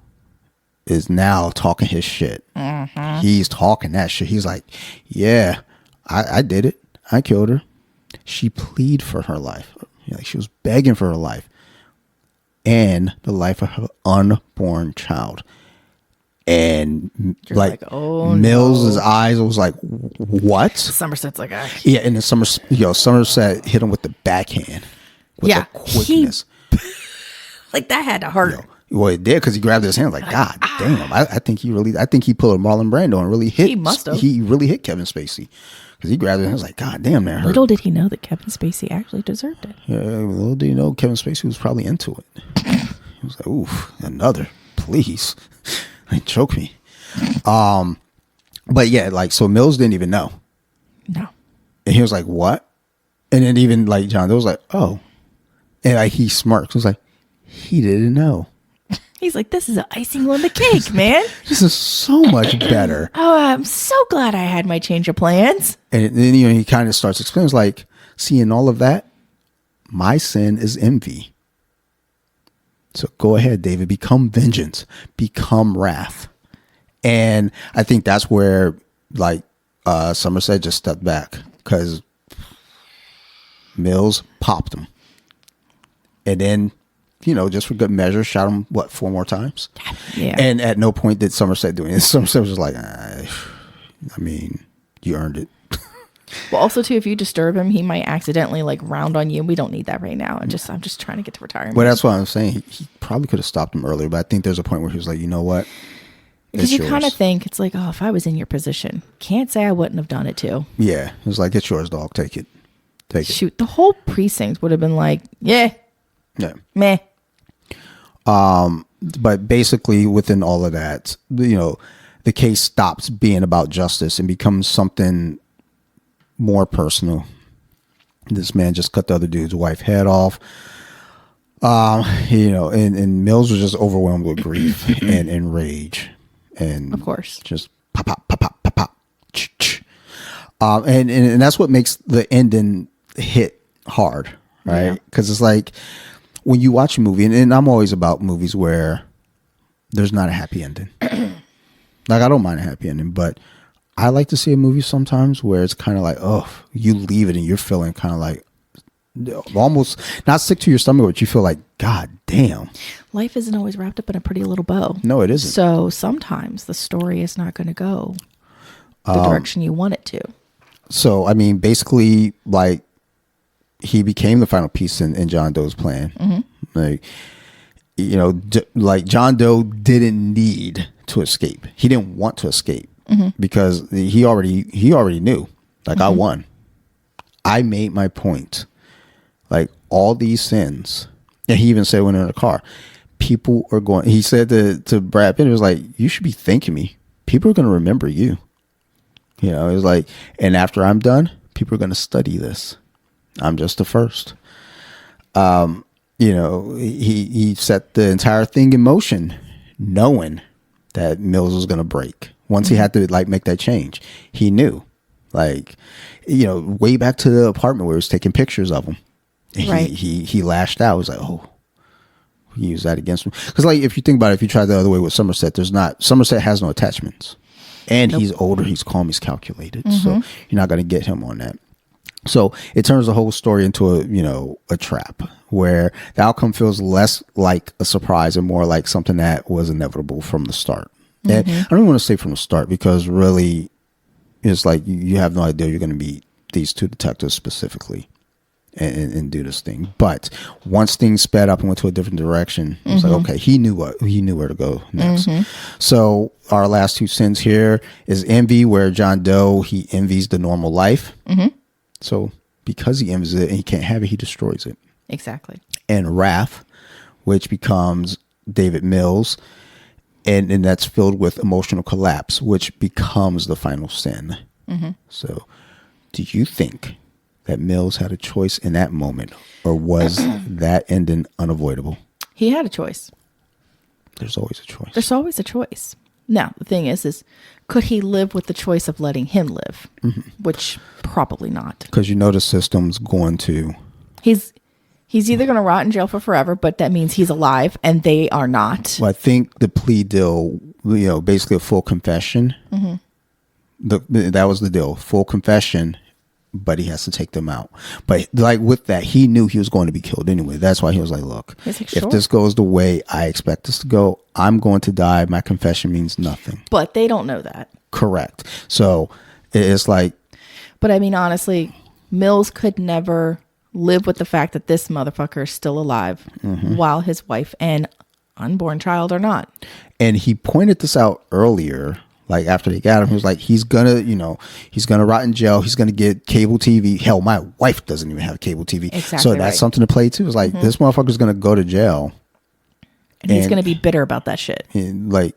[SPEAKER 2] is now talking his shit. He's talking that shit. He's like, yeah, I did it. I killed her. She pleaded for her life. Like, she was begging for her life and the life of her unborn child. And And
[SPEAKER 1] You're like, oh,
[SPEAKER 2] Mills's
[SPEAKER 1] no.
[SPEAKER 2] eyes was like, what?
[SPEAKER 1] Somerset's like,
[SPEAKER 2] yeah, and then Somerset hit him with the backhand with the quickness.
[SPEAKER 1] Like that had to hurt.
[SPEAKER 2] Well, it did because he grabbed his hand like, God damn! I think he pulled a Marlon Brando and really hit.
[SPEAKER 1] He must have.
[SPEAKER 2] He really hit Kevin Spacey because he grabbed it and was like, God damn, that hurt.
[SPEAKER 1] Little did he know that Kevin Spacey actually deserved it.
[SPEAKER 2] Yeah, little did you know Kevin Spacey was probably into it. He was like, oof, another, please, like choke me. But yeah, like so Mills didn't even know.
[SPEAKER 1] No.
[SPEAKER 2] And he was like, what? And then even like John Doe was like, oh, and like he smirks. He was like, he didn't know.
[SPEAKER 1] He's like, this is an icing on the cake, man.
[SPEAKER 2] This is so much better.
[SPEAKER 1] Oh, I'm so glad I had my change of plans.
[SPEAKER 2] And then he kind of starts explaining, like, see, in all of that, my sin is envy. So go ahead, David, become vengeance, become wrath. And I think that's where, like, Somerset just stepped back because Mills popped him. And then, just for good measure, shot him, 4 more times?
[SPEAKER 1] Yeah.
[SPEAKER 2] And at no point did Somerset do it. Somerset was just like, you earned it.
[SPEAKER 1] Well, also, too, if you disturb him, he might accidentally, round on you. We don't need that right now. I'm just trying to get to retirement.
[SPEAKER 2] Well, that's what I'm saying. He probably could have stopped him earlier, but I think there's a point where he was like, you know what?
[SPEAKER 1] Because you kind of think, it's like, oh, if I was in your position, can't say I wouldn't have done it, too.
[SPEAKER 2] Yeah. It was like, it's yours, dog. Take it.
[SPEAKER 1] Shoot, the whole precinct would have been like, yeah. Meh.
[SPEAKER 2] But basically, within all of that, the case stops being about justice and becomes something more personal. This man just cut the other dude's wife head off. And Mills was just overwhelmed with grief and rage, and
[SPEAKER 1] of course,
[SPEAKER 2] just pop, pop, pop, pop, pop, pop. And that's what makes the ending hit hard, right? Because it's like when you watch a movie, and I'm always about movies where there's not a happy ending. Like, I don't mind a happy ending, but I like to see a movie sometimes where it's kind of like, oh, you leave it and you're feeling kind of like almost not sick to your stomach, but you feel like, God damn.
[SPEAKER 1] Life isn't always wrapped up in a pretty little bow.
[SPEAKER 2] No, it isn't.
[SPEAKER 1] So sometimes the story is not going to go the direction you want it to. So,
[SPEAKER 2] I mean, basically, like, he became the final piece in John Doe's plan. Mm-hmm. Like, John Doe didn't need to escape. He didn't want to escape. Mm-hmm. Because he already knew, like, mm-hmm. I won. I made my point. Like, all these sins, and he even said when in the car, people are going. He said to Brad Pitt, it was like, you should be thanking me. People are going to remember you. It was like, and after I'm done, people are going to study this. I'm just the first. He set the entire thing in motion, knowing that Mills was going to break. Once he had to make that change, he knew, way back to the apartment where he was taking pictures of him.
[SPEAKER 1] Right.
[SPEAKER 2] He lashed out. He was like, oh, he used that against him. Because if you think about it, if you try the other way with Somerset, Somerset has no attachments, and he's older, he's calm, he's calculated. Mm-hmm. So you're not going to get him on that. So it turns the whole story into a trap where the outcome feels less like a surprise and more like something that was inevitable from the start. And I don't want to say from the start, because really it's like you have no idea you're going to meet these two detectives specifically and do this thing. But once things sped up and went to a different direction, it was like, okay, he knew where to go next. So our last two sins here is envy, where John Doe, he envies the normal life. So because he envies it and he can't have it, he destroys it.
[SPEAKER 1] Exactly. And
[SPEAKER 2] wrath, which becomes David Mills. And that's filled with emotional collapse, which becomes the final sin. So do you think that Mills had a choice in that moment, or was that ending unavoidable?
[SPEAKER 1] He had a choice.
[SPEAKER 2] There's always a choice.
[SPEAKER 1] There's always a choice. Now, the thing is could he live with the choice of letting him live? Which probably not. Because
[SPEAKER 2] the system's going to...
[SPEAKER 1] He's either going to rot in jail for forever, but that means he's alive, and they are not.
[SPEAKER 2] Well, I think the plea deal, basically a full confession. That was the deal. Full confession, but he has to take them out. But like with that, he knew he was going to be killed anyway. That's why he was like, look, if this goes the way I expect this to go, I'm going to die. My confession means nothing.
[SPEAKER 1] But they don't know that.
[SPEAKER 2] Correct. So it's like.
[SPEAKER 1] But I mean, honestly, Mills could never live with the fact that this motherfucker is still alive while his wife and unborn child are not.
[SPEAKER 2] And he pointed this out earlier. Like after they got him, he was like, he's gonna rot in jail. He's gonna get cable TV. Hell, my wife doesn't even have cable TV.
[SPEAKER 1] Exactly.
[SPEAKER 2] So that's something to play too. It's like this motherfucker's gonna go to jail,
[SPEAKER 1] and he's gonna be bitter about that shit.
[SPEAKER 2] And like,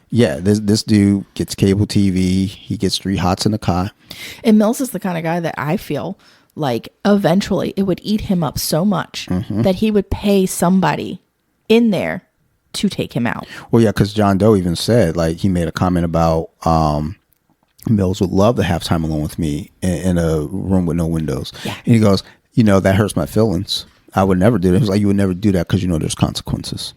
[SPEAKER 2] yeah, this dude gets cable TV. He gets 3 hots in the cot.
[SPEAKER 1] And Mills is the kind of guy that I feel like eventually it would eat him up so much that he would pay somebody in there to take him out.
[SPEAKER 2] Well, yeah, because John Doe even said, like, he made a comment about Mills would love to have time alone with me in a room with no windows.
[SPEAKER 1] Yeah.
[SPEAKER 2] And he goes, that hurts my feelings. I would never do that. He was like, you would never do that because there's consequences.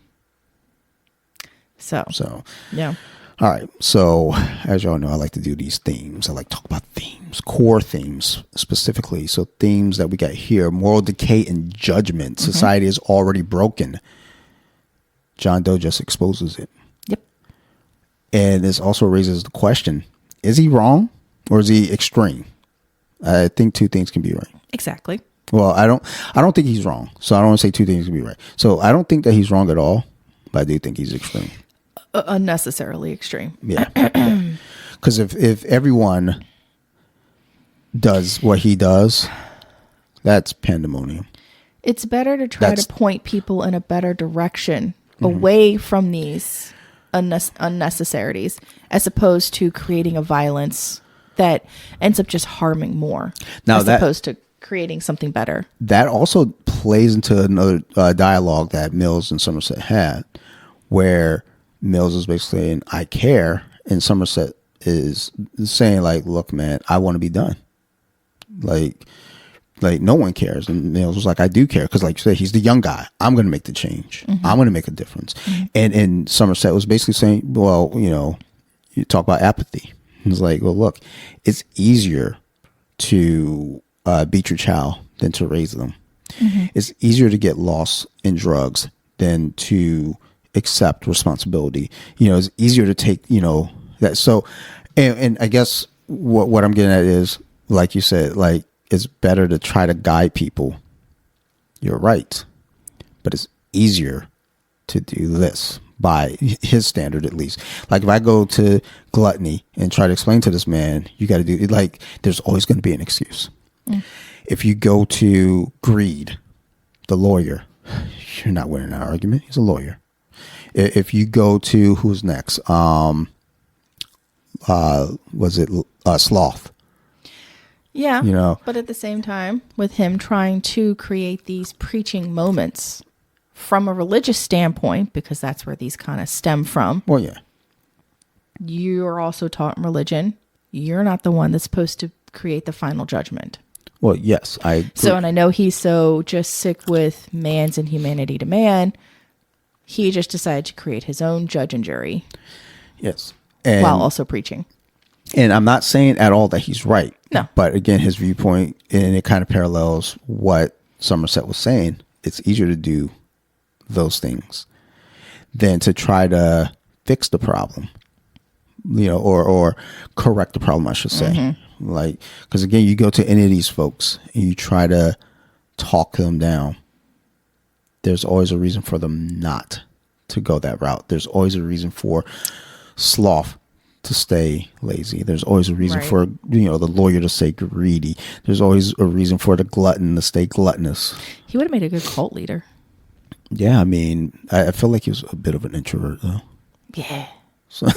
[SPEAKER 2] So,
[SPEAKER 1] yeah.
[SPEAKER 2] All right. So, as y'all know, I like to do these themes. I like to talk about themes, core themes specifically. So, themes that we got here: moral decay and judgment. Society is already broken. John Doe just exposes it.
[SPEAKER 1] Yep.
[SPEAKER 2] And this also raises the question: is he wrong or is he extreme? I think 2 things can be right.
[SPEAKER 1] Exactly.
[SPEAKER 2] Well, I don't think he's wrong. So I don't want to say 2 things can be right. So I don't think that he's wrong at all, but I do think he's extreme.
[SPEAKER 1] Unnecessarily extreme.
[SPEAKER 2] Yeah. Because if everyone does what he does, that's pandemonium.
[SPEAKER 1] It's better to try to point people in a better direction away from these unnecessarities as opposed to creating a violence that ends up just harming more opposed to creating something better. That
[SPEAKER 2] also plays into another dialogue that Mills and Somerset had, where Mills is basically saying, I care, and Somerset is saying, like, look, man, I want to be done. Like no one cares. And Mills was like, I do care, because like you said, he's the young guy. I'm going to make the change. I'm going to make a difference. And Somerset was basically saying, well, you talk about apathy. He's like, well, look, it's easier to beat your child than to raise them. It's easier to get lost in drugs than to accept responsibility. It's easier to take, that. So, and I guess what I'm getting at is, like you said, like, it's better to try to guide people. You're right. But it's easier to do this by his standard, at least. Like if I go to Gluttony and try to explain to this man, you got to do it. Like there's always going to be an excuse. If you go to Greed, the lawyer, you're not winning that argument. He's a lawyer. If you go to, who's next? Was it Sloth?
[SPEAKER 1] Yeah. But at the same time, with him trying to create these preaching moments from a religious standpoint, because that's where these kind of stem from.
[SPEAKER 2] Well, yeah.
[SPEAKER 1] You're also taught in religion. You're not the one that's supposed to create the final judgment.
[SPEAKER 2] Well, yes.
[SPEAKER 1] And I know he's so just sick with man's inhumanity to man. He just decided to create his own judge and jury.
[SPEAKER 2] Yes.
[SPEAKER 1] While also preaching.
[SPEAKER 2] And I'm not saying at all that he's right.
[SPEAKER 1] No.
[SPEAKER 2] But again, his viewpoint, and it kind of parallels what Somerset was saying. It's easier to do those things than to try to fix the problem, or correct the problem, I should say. Like, because again, you go to any of these folks and you try to talk them down. There's always a reason for them not to go that route. There's always a reason for Sloth to stay lazy. There's always a reason for, the lawyer to stay greedy. There's always a reason for the glutton to stay gluttonous.
[SPEAKER 1] He would have made a good cult leader.
[SPEAKER 2] Yeah, I mean, I feel like he was a bit of an introvert, though.
[SPEAKER 1] Yeah.
[SPEAKER 2] So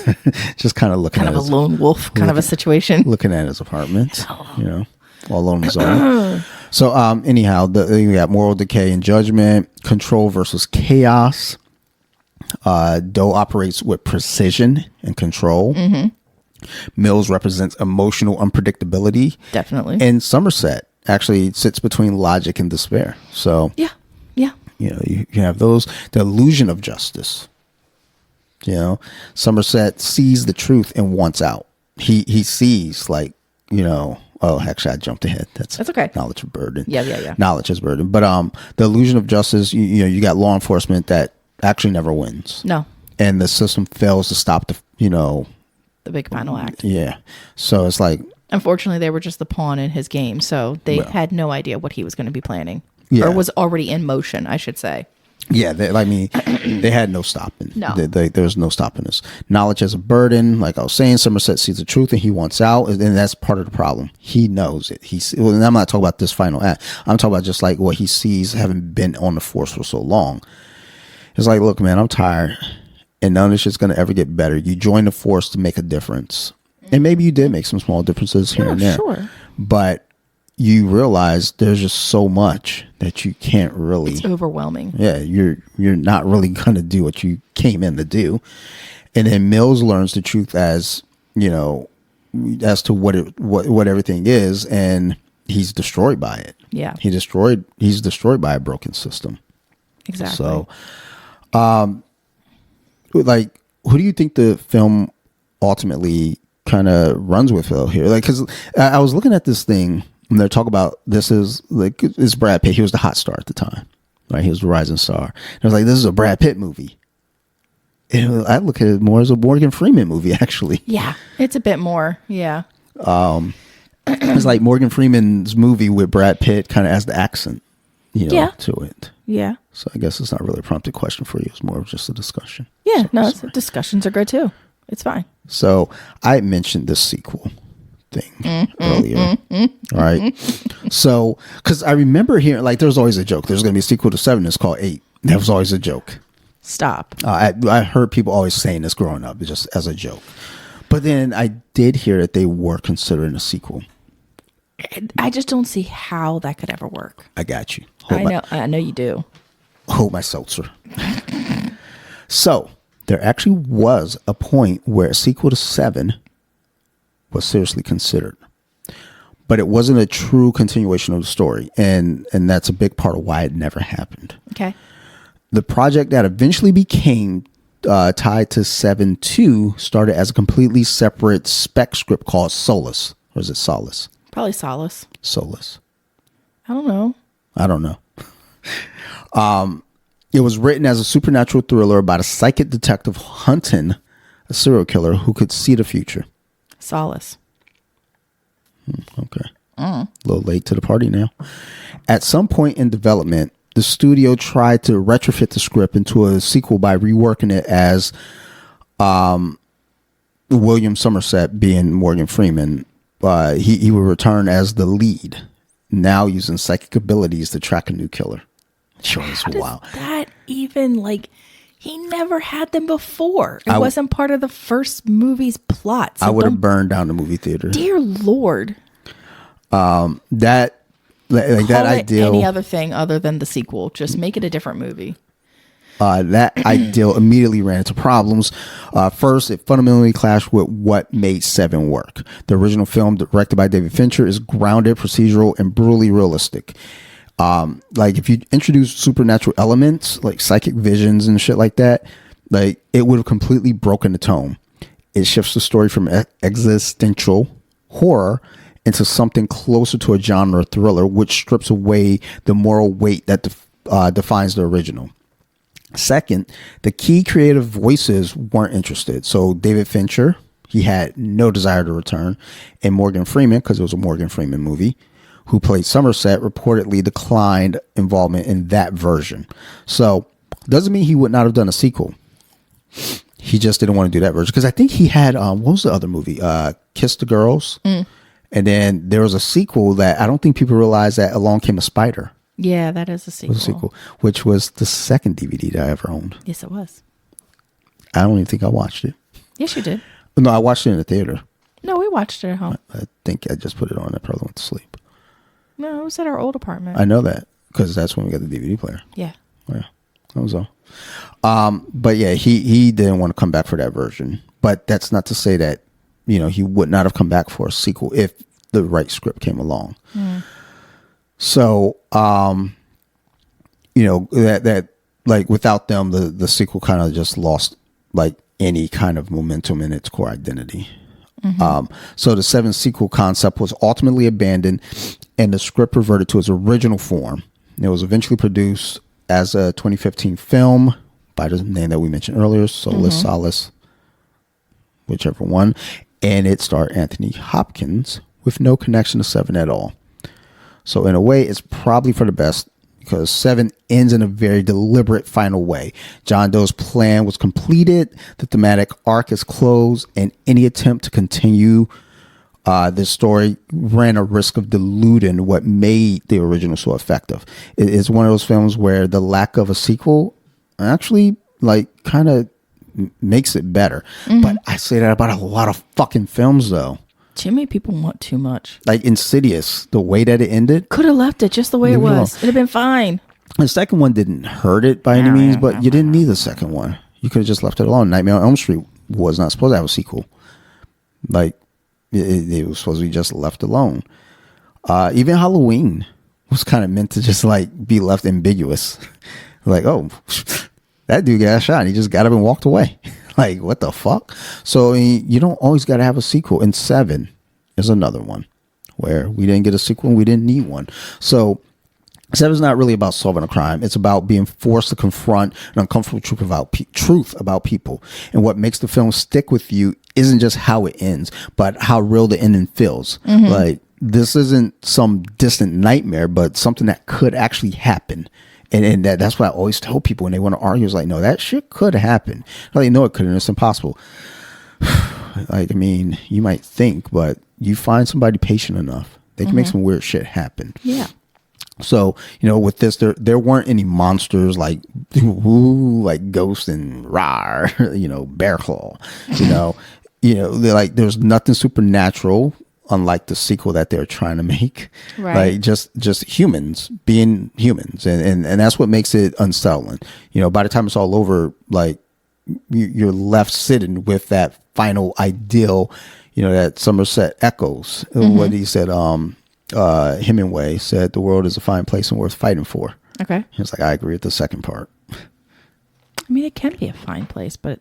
[SPEAKER 2] just kind of looking
[SPEAKER 1] at his, a lone wolf kind of a situation.
[SPEAKER 2] Looking at his apartment, all alone on his own. So anyhow, you got moral decay and judgment, control versus chaos. Doe operates with precision and control. Mills represents emotional unpredictability.
[SPEAKER 1] Definitely.
[SPEAKER 2] And Somerset actually sits between logic and despair. So
[SPEAKER 1] yeah.
[SPEAKER 2] You have those, the illusion of justice. Somerset sees the truth and wants out. He sees, like, Oh, actually, I jumped ahead.
[SPEAKER 1] That's okay.
[SPEAKER 2] Knowledge of burden.
[SPEAKER 1] Yeah.
[SPEAKER 2] Knowledge is burden. But the illusion of justice, you got law enforcement that actually never wins.
[SPEAKER 1] No.
[SPEAKER 2] And the system fails to stop
[SPEAKER 1] the big final act.
[SPEAKER 2] Yeah. So it's like,
[SPEAKER 1] unfortunately, they were just the pawn in his game, so they had no idea what he was going to be planning, or was already in motion, I should say.
[SPEAKER 2] Yeah, they had no stopping.
[SPEAKER 1] No.
[SPEAKER 2] There was no stopping this. Knowledge as a burden. Like I was saying, Somerset sees the truth and he wants out, and that's part of the problem. He knows it. And I'm not talking about this final act. I'm talking about just like what he sees having been on the force for so long. It's like, look, man, I'm tired, and none of this is going to ever get better. You join the force to make a difference, and maybe you did make some small differences here and there.
[SPEAKER 1] Sure.
[SPEAKER 2] But you realize there's just so much that you can't really.
[SPEAKER 1] It's overwhelming.
[SPEAKER 2] Yeah, you're not really going to do what you came in to do. And then Mills learns the truth as as to what everything is, and he's destroyed by it.
[SPEAKER 1] Yeah,
[SPEAKER 2] he's destroyed by a broken system.
[SPEAKER 1] Exactly.
[SPEAKER 2] So, like, who do you think the film ultimately kind of runs with here? Like, because I was looking at this thing. And they're talking about it's Brad Pitt. He was the hot star at the time, right? He was the rising star. And I was like, this is a Brad Pitt movie. And I look at it more as a Morgan Freeman movie, actually.
[SPEAKER 1] Yeah, it's a bit more. Yeah.
[SPEAKER 2] It's like Morgan Freeman's movie with Brad Pitt kind of as the accent, to it.
[SPEAKER 1] Yeah.
[SPEAKER 2] So I guess it's not really a prompted question for you. It's more of just a discussion.
[SPEAKER 1] Yeah, discussions are good too. It's fine.
[SPEAKER 2] So I mentioned this sequel thing earlier. Right. So, because I remember hearing, like, there's always a joke. There's going to be a sequel to 7. It's called 8. That was always a joke.
[SPEAKER 1] Stop.
[SPEAKER 2] I heard people always saying this growing up, just as a joke. But then I did hear that they were considering a sequel.
[SPEAKER 1] I just don't see how that could ever work.
[SPEAKER 2] I got you.
[SPEAKER 1] I know you do.
[SPEAKER 2] Hold my seltzer. So, there actually was a point where a sequel to 7 was seriously considered, but it wasn't a true continuation of the story, and that's a big part of why it never happened.
[SPEAKER 1] Okay.
[SPEAKER 2] The project that eventually became tied to 7-2 started as a completely separate spec script called Solace. Or is it Solace?
[SPEAKER 1] Probably Solace.
[SPEAKER 2] Solace.
[SPEAKER 1] I don't know.
[SPEAKER 2] It was written as a supernatural thriller about a psychic detective hunting a serial killer who could see the future.
[SPEAKER 1] Solace.
[SPEAKER 2] Okay. A little late to the party now. At some point in development, the studio tried to retrofit the script into a sequel by reworking it as William Somerset, being Morgan Freeman, he would return as the lead, now using psychic abilities to track a new killer. Sure, it's wild.
[SPEAKER 1] That even, like, he never had them before. It wasn't part of the first movie's plot. So
[SPEAKER 2] I would have burned down the movie theater.
[SPEAKER 1] Dear Lord.
[SPEAKER 2] That ideal.
[SPEAKER 1] Any other thing other than the sequel. Just make it a different movie.
[SPEAKER 2] That ideal immediately ran into problems. First, it fundamentally clashed with what made 7 work. The original film, directed by David Fincher, is grounded, procedural, and brutally realistic. Like, if you introduce supernatural elements like psychic visions and shit like that, like, it would have completely broken the tone. It shifts the story from existential horror into something closer to a genre thriller, which strips away the moral weight that defines the original. Second, the key creative voices weren't interested. So David Fincher, he had no desire to return, and Morgan Freeman, because it was a Morgan Freeman movie, who played Somerset, reportedly declined involvement in that version. So doesn't mean he would not have done a sequel. He just didn't want to do that version, because I think he had what was the other movie? Kiss the Girls. And then there was a sequel that I don't think people realize, that Along Came a Spider.
[SPEAKER 1] Yeah, that is a sequel.
[SPEAKER 2] Which was the second DVD that I ever owned.
[SPEAKER 1] Yes, it was.
[SPEAKER 2] I don't even think I watched it.
[SPEAKER 1] Yes, you did.
[SPEAKER 2] No, I watched it in the theater.
[SPEAKER 1] No, we watched it at home.
[SPEAKER 2] I think I just put it on. I probably went to sleep.
[SPEAKER 1] No, it was at our old apartment.
[SPEAKER 2] I know that, because that's when we got the DVD player.
[SPEAKER 1] Yeah.
[SPEAKER 2] Yeah, that was all. But yeah, he didn't want to come back for that version. But that's not to say that, he would not have come back for a sequel if the right script came along. So, that like, without them, the sequel kind of just lost, like, any kind of momentum in its core identity. So the Seven sequel concept was ultimately abandoned and the script reverted to its original form. It was eventually produced as a 2015 film by the name that we mentioned earlier, Soulless Solace, whichever one. And it starred Anthony Hopkins with no connection to Seven at all. So in a way, it's probably for the best because Seven ends in a very deliberate final way. John Doe's plan was completed, the thematic arc is closed, and any attempt to continue this story ran a risk of diluting what made the original so effective. It's one of those films where the lack of a sequel actually like kind of makes it better. But I say that about a lot of fucking films though.
[SPEAKER 1] Too many people want too much.
[SPEAKER 2] Like Insidious, the way that it ended.
[SPEAKER 1] Could have left it just the way it was. It'd have been fine.
[SPEAKER 2] The second one didn't hurt it by any means, but you didn't need the second one. You could have just left it alone. Nightmare on Elm Street was not supposed to have a sequel. Like, it was supposed to be just left alone. Even Halloween was kind of meant to just like be left ambiguous. Like, oh, that dude got shot. He just got up and walked away. Like, what the fuck? So you don't always got to have a sequel. And Seven is another one where we didn't get a sequel and we didn't need one. So Seven's not really about solving a crime. It's about being forced to confront an uncomfortable truth about people. And what makes the film stick with you isn't just how it ends, but how real the ending feels. Like, this isn't some distant nightmare, but something that could actually happen. And that's what I always tell people when they want to argue. It's like, no, that shit could happen. Like, no, it couldn't. It's impossible. Like, I mean, you might think, but you find somebody patient enough, they can make some weird shit happen.
[SPEAKER 1] Yeah.
[SPEAKER 2] So, you know, with this, there weren't any monsters like, ooh, like Ghost and Rar, you know, Bear Claw, they're like, there's nothing supernatural. Unlike the sequel that they're trying to make,
[SPEAKER 1] right?
[SPEAKER 2] Like just humans being humans, and that's what makes it unsettling. You know, by the time it's all over, like you're left sitting with that final ideal. You know, that Somerset echoes what he said. Hemingway said, "The world is a fine place and worth fighting for."
[SPEAKER 1] Okay,
[SPEAKER 2] he was like, I agree with the second part.
[SPEAKER 1] I mean, it can be a fine place, but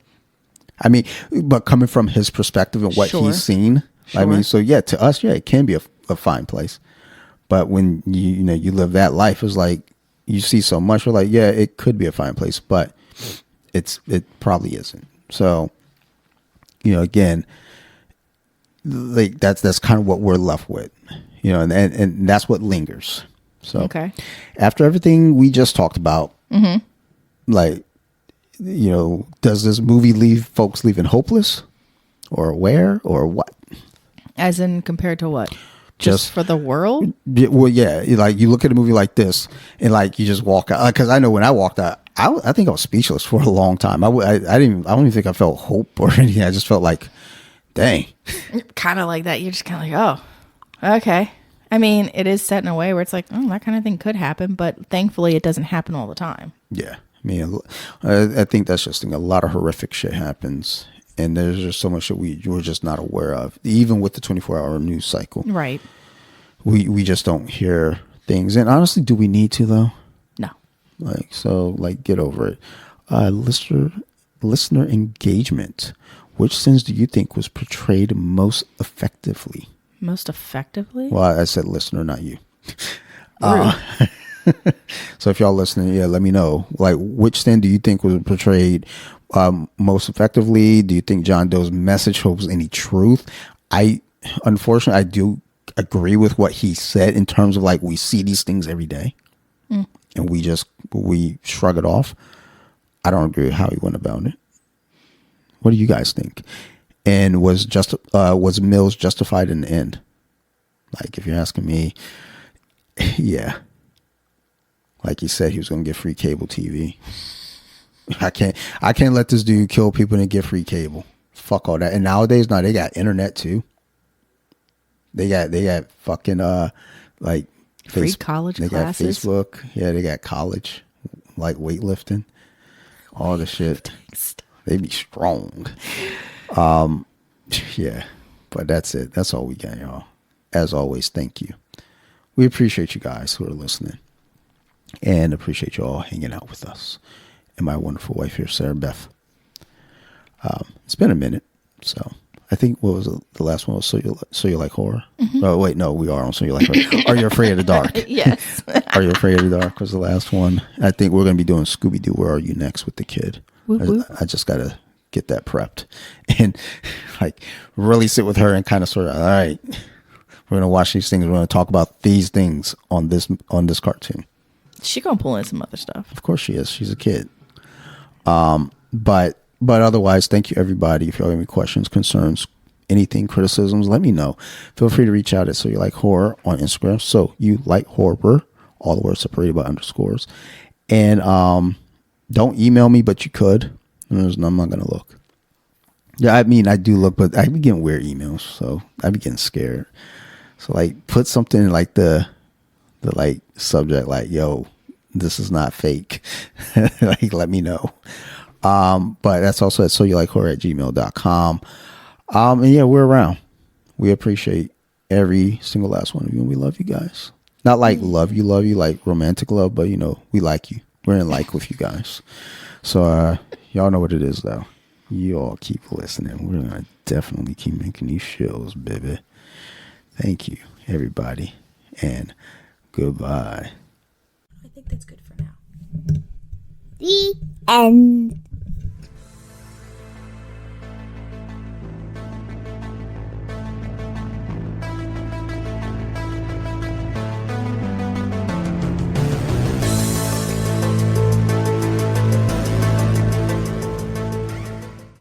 [SPEAKER 2] coming from his perspective and what he's seen. Sure. I mean, so yeah, to us, yeah, it can be a fine place. But when you live that life, it's like you see so much, you're like, yeah, it could be a fine place, but it probably isn't. So, again, like that's kind of what we're left with, and that's what lingers. So,
[SPEAKER 1] okay,
[SPEAKER 2] after everything we just talked about, like, does this movie leave folks leaving hopeless or aware or what? As in compared to what? Just
[SPEAKER 1] for the world?
[SPEAKER 2] Well, yeah. Like you look at a movie like this and like you just walk out. Because I know when I walked out, I think I was speechless for a long time. I don't even think I felt hope or anything. I just felt like, dang.
[SPEAKER 1] Kind of like that. You're just kind of like, oh, okay. I mean, it is set in a way where it's like, oh, that kind of thing could happen. But thankfully, it doesn't happen all the time.
[SPEAKER 2] Yeah. I mean, I think that's just the thing. A lot of horrific shit happens. And there's just so much that we're just not aware of, even with the 24-hour news cycle. Right. We just don't hear things. And honestly, do we need to, though?
[SPEAKER 1] No.
[SPEAKER 2] Get over it. Listener engagement. Which sins do you think was portrayed most effectively?
[SPEAKER 1] Most effectively?
[SPEAKER 2] Well, I said listener, not you. So if y'all listening, yeah, let me know. Like, which sin do you think was portrayed most effectively? Do you think John Doe's message holds any truth? Unfortunately, I do agree with what he said in terms of like we see these things every day and we shrug it off. I don't agree with how he went about it. What do you guys think? And was Mills justified in the end? Like, if you're asking me, yeah. Like he said, he was going to get free cable TV. I can't let this dude kill people and get free cable. Fuck all that. And nowadays, they got internet too. They got fucking like
[SPEAKER 1] free college classes.
[SPEAKER 2] Got Facebook. Yeah, they got college, like weightlifting, all the shit. They be strong. Yeah, but that's it. That's all we got, y'all. As always, thank you. We appreciate you guys who are listening, and appreciate you all hanging out with us. And my wonderful wife here, Sarah Beth. It's been a minute, so I think what was the last one was So You Like Horror? Oh wait, no, we are on So You Like Horror. Are You Afraid of the Dark?
[SPEAKER 1] Yes.
[SPEAKER 2] Are You Afraid of the Dark was the last one. I think we're going to be doing Scooby Doo. Where Are You Next with the kid?
[SPEAKER 1] Whoop, whoop.
[SPEAKER 2] I just got to get that prepped and like really sit with her and kind of sort of, all right, we're going to watch these things. We're going to talk about these things on this cartoon.
[SPEAKER 1] She gonna pull in some other stuff.
[SPEAKER 2] Of course she is. She's a kid. But otherwise, thank you everybody. If you have any questions, concerns, anything, criticisms, let me know. Feel free to reach out at So You Like Horror on Instagram. So You Like Horror, all the words separated by underscores. And don't email me, but you could. I'm not gonna look. Yeah, I mean I do look, but I be getting weird emails, so I be getting scared. So like put something like the like subject like, yo, this is not fake. Like let me know. But that's also at soyoulikeHorror@gmail.com. And yeah, we're around. We appreciate every single last one of you, and we love you guys. Not like love you like romantic love, but you know, we like you. We're in like with you guys. So y'all know what it is though. You all keep listening. We're gonna definitely keep making these shows, baby. Thank you, everybody, and goodbye.
[SPEAKER 1] I think that's good for now.
[SPEAKER 3] The end.